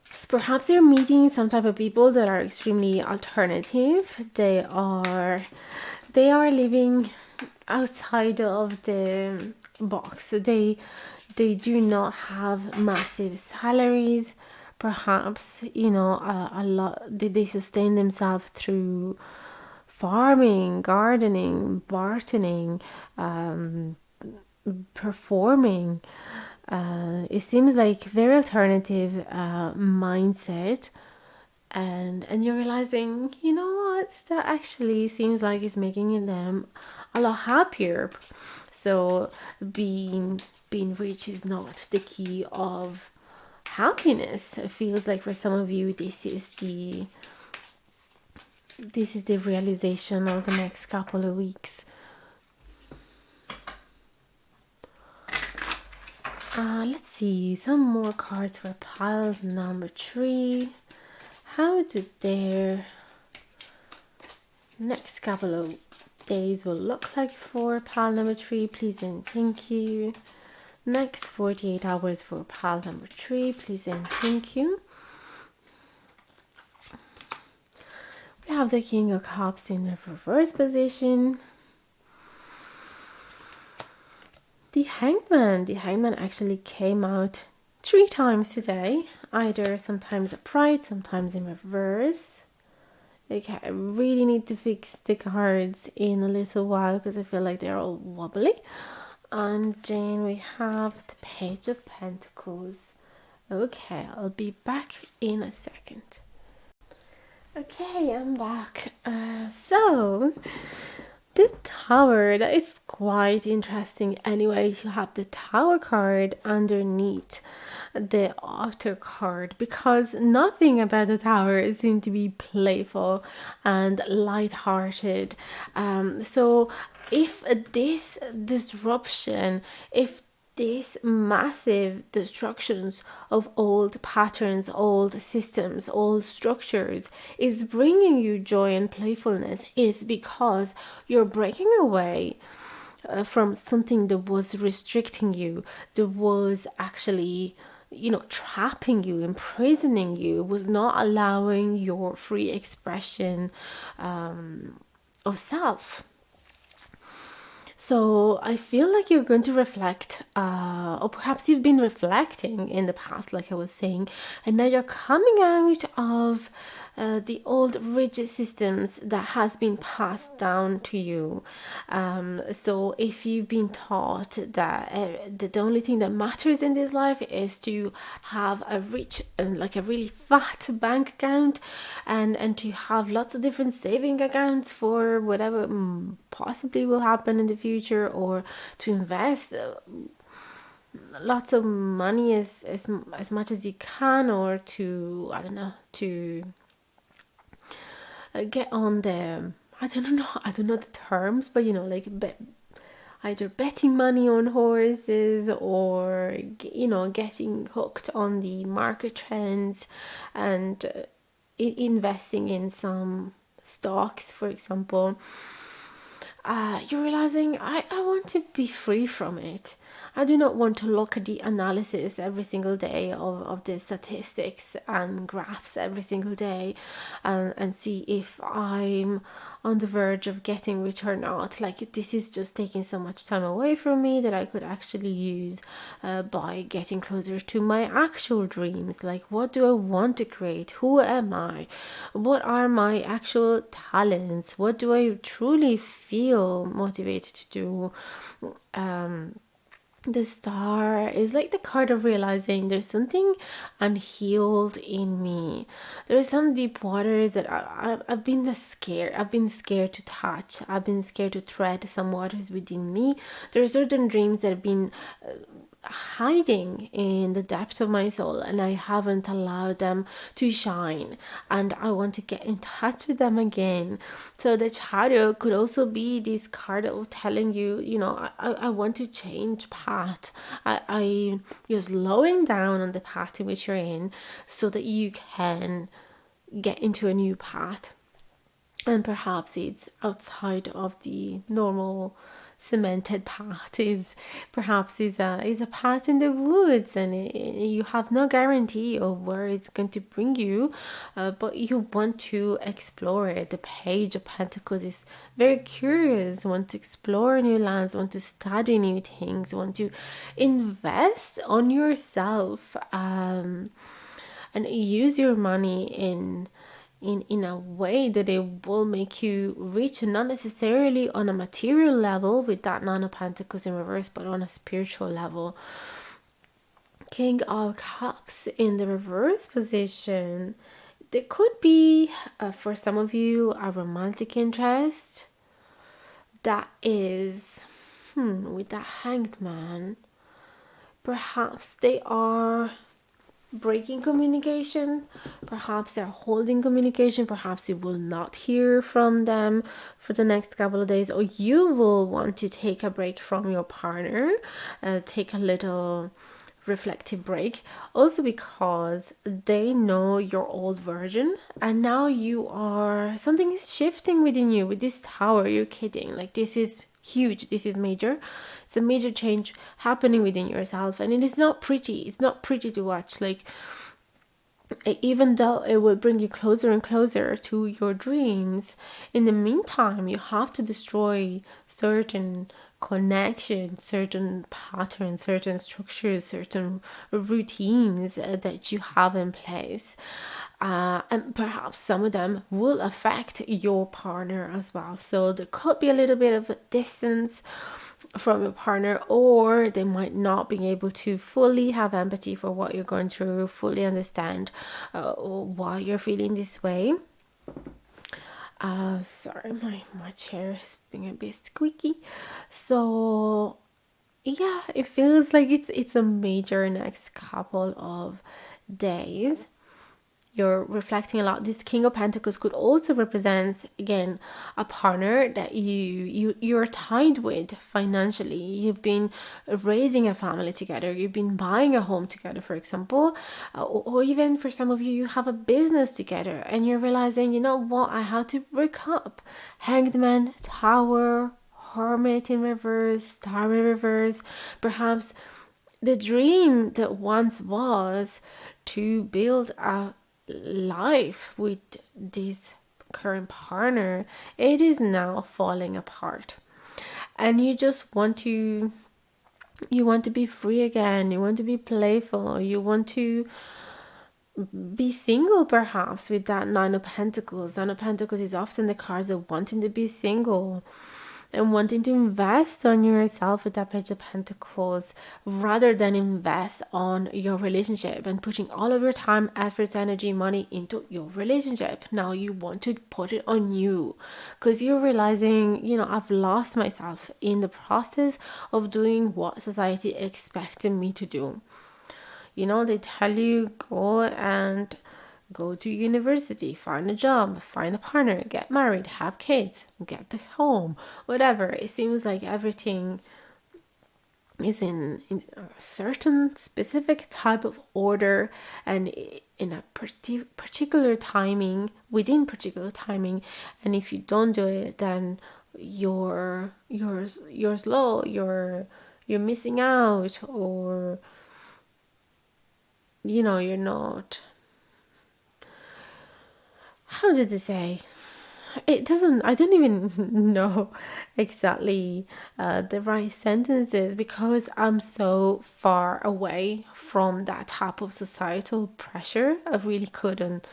[SPEAKER 1] So perhaps you're meeting some type of people that are extremely alternative. They are living outside of the box. They do not have massive salaries. Perhaps a lot. They sustain themselves through farming, gardening, bartering, performing. It seems like very alternative mindset. And you're realizing, you know what, that actually seems like it's making them a lot happier. So being rich is not the key of happiness. It feels like for some of you this is the realization of the next couple of weeks. Let's see some more cards for pile number 3. How do their next couple of days will look like for pile number 3, please and thank you. Next 48 hours for pile number 3, please and thank you. We have the King of Cups in the reverse position. The Hangman actually came out 3 times today, either sometimes upright, sometimes in reverse. Okay, I really need to fix the cards in a little while because I feel like they're all wobbly. And then we have the Page of Pentacles. Okay, I'll be back in a second. Okay, I'm back. So The tower, that is quite interesting. Anyway, you have the tower card underneath the Otter card, because nothing about the tower seemed to be playful and light-hearted. So if this disruption, if these massive destructions of old patterns, old systems, old structures is bringing you joy and playfulness, is because you're breaking away from something that was restricting you, that was actually, trapping you, imprisoning you, was not allowing your free expression of self. So I feel like you're going to reflect, or perhaps you've been reflecting in the past, like I was saying, and now you're coming out of the old rigid systems that has been passed down to you. So if you've been taught that the only thing that matters in this life is to have a rich and like a really fat bank account, and to have lots of different saving accounts for whatever possibly will happen in the future, or to invest lots of money as much as you can, or to, I don't know, to get on the, I don't know the terms, but like either betting money on horses, or getting hooked on the market trends, and investing in some stocks, for example. You're realizing, I want to be free from it. I do not want to look at the analysis every single day of the statistics and graphs every single day, and see if I'm on the verge of getting rich or not. Like, this is just taking so much time away from me that I could actually use by getting closer to my actual dreams. Like, what do I want to create? Who am I? What are my actual talents? What do I truly feel motivated to do? The star is like the card of realizing there's something unhealed in me. There's some deep waters that I've been scared. I've been scared to touch. I've been scared to tread some waters within me. There are certain dreams that have been hiding in the depth of my soul, and I haven't allowed them to shine, and I want to get in touch with them again. So the tarot could also be this card of telling you, I want to change path. You're slowing down on the path in which you're in, so that you can get into a new path, and perhaps it's outside of the normal cemented path. Is perhaps is a path in the woods, and you have no guarantee of where it's going to bring you, but you want to explore it. The Page of Pentacles is very curious, want to explore new lands, want to study new things, want to invest on yourself, and use your money in a way that it will make you rich, not necessarily on a material level with that Nine of Pentacles in reverse, but on a spiritual level. King of Cups in the reverse position. There could be, for some of you, a romantic interest that is, with that Hanged Man. Perhaps they are breaking communication, perhaps they're holding communication, perhaps you will not hear from them for the next couple of days, or you will want to take a break from your partner, take a little reflective break, also because they know your old version, and now something is shifting within you. With this Tower, you're kidding, like, this is huge, this is major. It's a major change happening within yourself, and it is not pretty. It's not pretty to watch. Like, even though it will bring you closer and closer to your dreams, in the meantime you have to destroy certain connections, certain patterns, certain structures, certain routines that you have in place. And perhaps some of them will affect your partner as well. So there could be a little bit of a distance from your partner, or they might not be able to fully have empathy for what you're going through, fully understand why you're feeling this way. Sorry, my chair is being a bit squeaky. So yeah, it feels like it's a major next couple of days. You're reflecting a lot. This King of Pentacles could also represent, again, a partner that you're tied with financially. You've been raising a family together. You've been buying a home together, for example, or even for some of you, you have a business together, and you're realizing, you know what, I have to break up. Hanged Man, Tower, Hermit in reverse, Star in reverse. Perhaps the dream that once was to build a life with this current partner, it is now falling apart, and you want to be free again, you want to be playful, you want to be single, perhaps, with that Nine of Pentacles. Nine of Pentacles is often the cards of wanting to be single and wanting to invest on yourself with that Page of Pentacles, rather than invest on your relationship and putting all of your time, efforts, energy, money into your relationship. Now you want to put it on you because you're realizing, I've lost myself in the process of doing what society expected me to do. They tell you go to university, find a job, find a partner, get married, have kids, get the home, whatever. It seems like everything is in a certain specific type of order and in a particular timing, within particular timing. And if you don't do it, then you're slow, you're missing out, or you're not, how did it say, it doesn't, I don't even know exactly the right sentences, because I'm so far away from that type of societal pressure. I really couldn't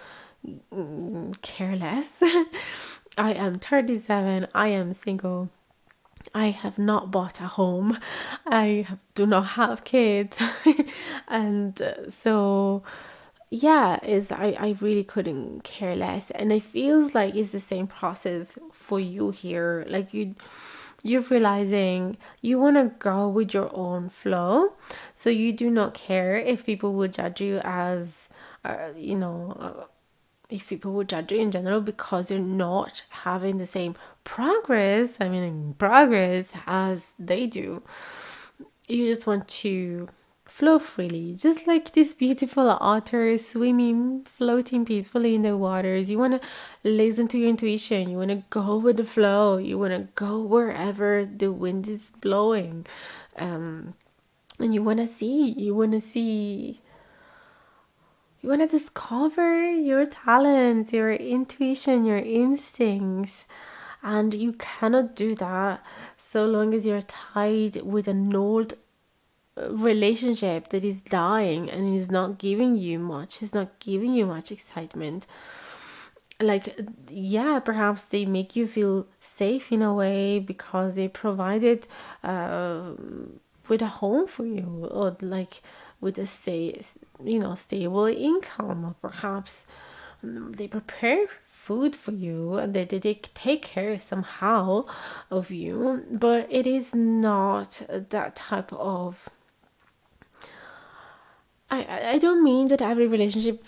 [SPEAKER 1] care less. I am 37, I am single, I have not bought a home, do not have kids. And so yeah, is I really couldn't care less. And it feels like it's the same process for you here. Like you're realizing you want to go with your own flow, so you do not care if people would judge you as if people would judge you in general, because you're not having the same progress as they do. You just want to flow freely, just like this beautiful otter swimming, floating peacefully in the waters. You want to listen to your intuition. You want to go with the flow. You want to go wherever the wind is blowing. And you want to see. You want to discover your talents, your intuition, your instincts. And you cannot do that so long as you're tied with an old relationship that is dying and is not giving you much, is not giving you much excitement. Like, yeah, perhaps they make you feel safe in a way because they provided with a home for you, or like with a stable income, or perhaps they prepare food for you and they take care somehow of you. But it is not that type of, I don't mean that every relationship,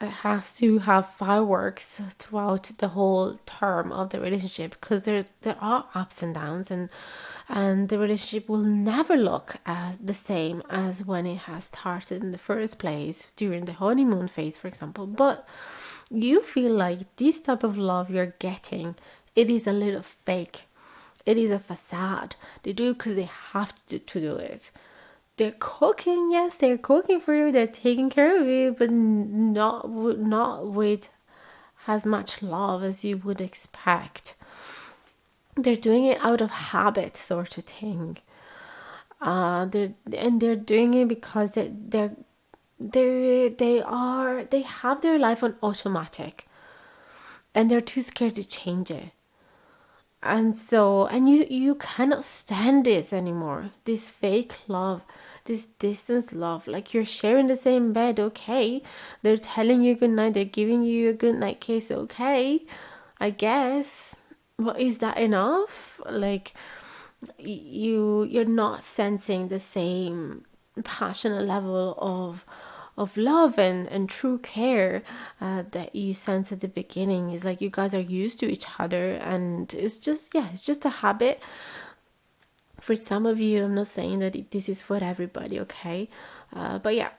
[SPEAKER 1] has to have fireworks throughout the whole term of the relationship, because there are ups and downs, and the relationship will never look as the same as when it has started in the first place during the honeymoon phase, for example. But you feel like this type of love you're getting, it is a little fake. It is a facade. They do it because they have to do it. They're cooking, yes, they're cooking for you, they're taking care of you, but not with as much love as you would expect. They're doing it out of habit, sort of thing. They're doing it because they have their life on automatic, and they're too scared to change it. And so, and you cannot stand it anymore, this fake love, this distance love. Like, you're sharing the same bed, okay, they're telling you good night, they're giving you a good night kiss, okay, I guess. But is that enough? Like, you're not sensing the same passionate level of love and true care that you sense at the beginning. Is like you guys are used to each other, and it's just, yeah, it's just a habit. For some of you, I'm not saying that this is for everybody, okay? But yeah,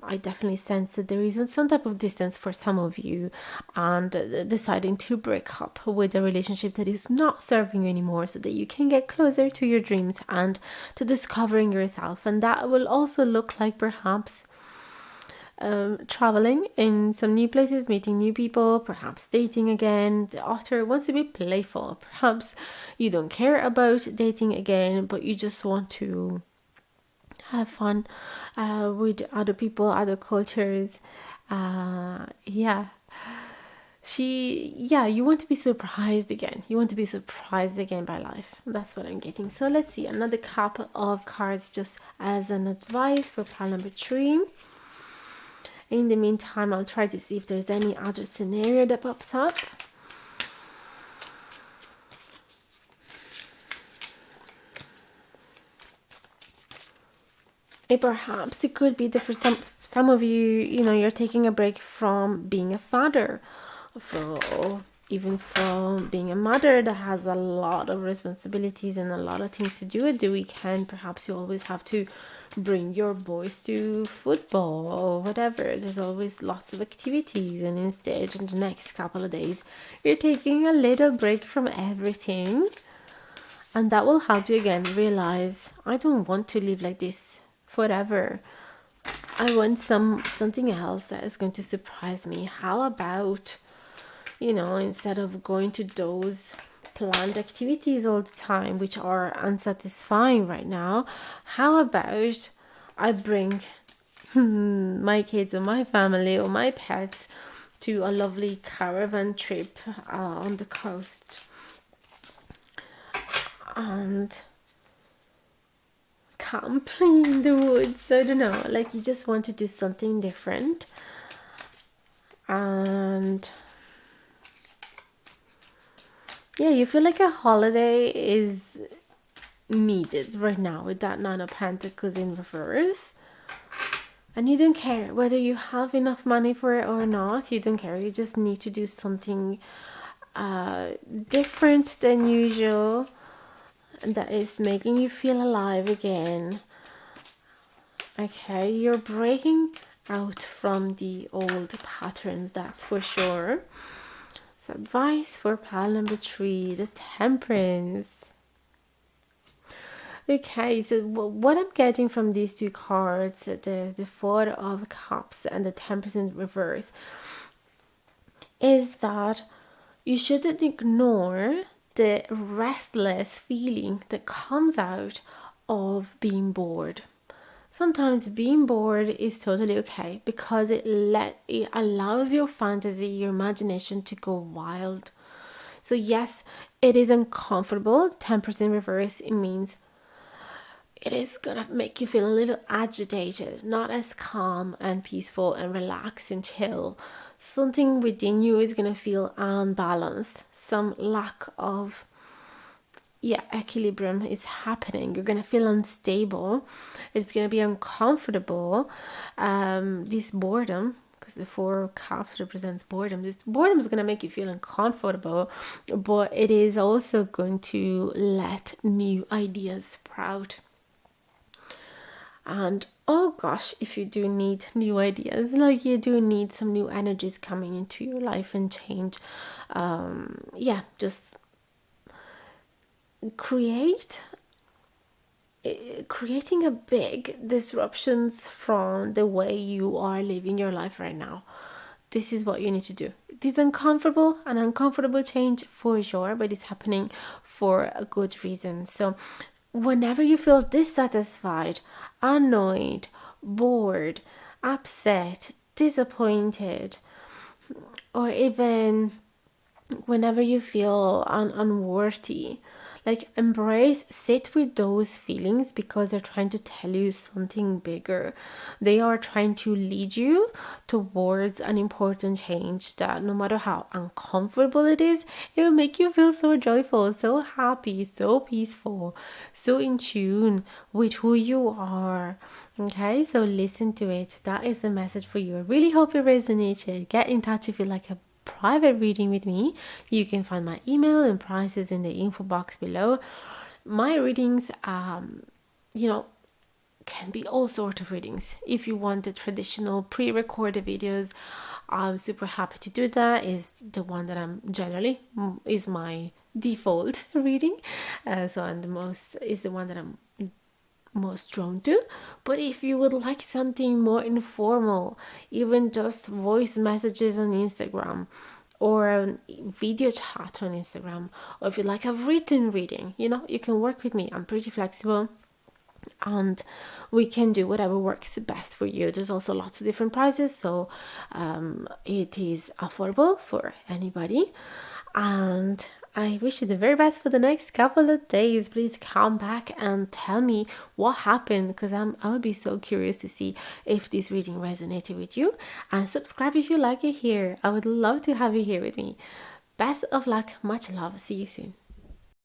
[SPEAKER 1] I definitely sense that there is some type of distance for some of you, and deciding to break up with a relationship that is not serving you anymore so that you can get closer to your dreams and to discovering yourself. And that will also look like perhaps traveling in some new places, meeting new people, perhaps dating again. The Otter wants to be playful. Perhaps you don't care about dating again, but you just want to have fun with other people, other cultures. Yeah. You want to be surprised again. You want to be surprised again by life. That's what I'm getting. So let's see, another couple of cards just as an advice for pile number 3. In the meantime, I'll try to see if there's any other scenario that pops up. Perhaps it could be that for some of you, you're taking a break from being a father, even from being a mother that has a lot of responsibilities and a lot of things to do at the weekend. Perhaps you always have to bring your boys to football or whatever. There's always lots of activities, and instead in the next couple of days you're taking a little break from everything, and that will help you again realize, I don't want to live like this forever. I want something else that is going to surprise me. How about, instead of going to those planned activities all the time, which are unsatisfying right now, how about I bring my kids or my family or my pets to a lovely caravan trip on the coast, and camp in the woods. I don't know, like you just want to do something different. And yeah, you feel like a holiday is needed right now with that Nine of Pentacles in reverse. And you don't care whether you have enough money for it or not. You don't care. You just need to do something different than usual that is making you feel alive again. Okay, you're breaking out from the old patterns, that's for sure. So advice for pile number 3, the Temperance. Okay, so what I'm getting from these two cards, the Four of Cups and the Temperance in reverse, is that you shouldn't ignore the restless feeling that comes out of being bored. Sometimes being bored is totally okay because it allows your fantasy, your imagination to go wild. So yes, it is uncomfortable. 10% reverse, it means it is gonna make you feel a little agitated, not as calm and peaceful and relaxed and chill. Something within you is gonna feel unbalanced. Some lack of equilibrium is happening. You're gonna feel unstable. It's gonna be uncomfortable. This boredom, because the 4 cups represents boredom. This boredom is gonna make you feel uncomfortable, but it is also going to let new ideas sprout. And oh gosh, if you do need new ideas, like you do need some new energies coming into your life and change, just creating a big disruptions from the way you are living your life right now. This is what you need to do. It is uncomfortable, an uncomfortable change for sure, but it's happening for a good reason. So whenever you feel dissatisfied, annoyed, bored, upset, disappointed, or even whenever you feel unworthy, Like, embrace, sit with those feelings because they're trying to tell you something bigger. They are trying to lead you towards an important change that, no matter how uncomfortable it is, it will make you feel so joyful, so happy, so peaceful, so in tune with who you are. Okay, so listen to it. That is the message for you. I really hope it resonated. Get in touch if you like a private reading with me. You can find my email and prices in the info box below. My readings, you know, can be all sort of readings. If you want the traditional pre-recorded videos, I'm super happy to do that. Is the one that I'm generally is my default reading. So and the most is the one that I'm most drawn to. But if you would like something more informal, even just voice messages on Instagram or a video chat on Instagram, or if you like a written reading, you can work with me. I'm pretty flexible and we can do whatever works best for you. There's also lots of different prices, so it is affordable for anybody. And I wish you the very best for the next couple of days. Please come back and tell me what happened, because I'll be so curious to see if this reading resonated with you. And subscribe if you like it here. I would love to have you here with me. Best of luck, much love. See you soon.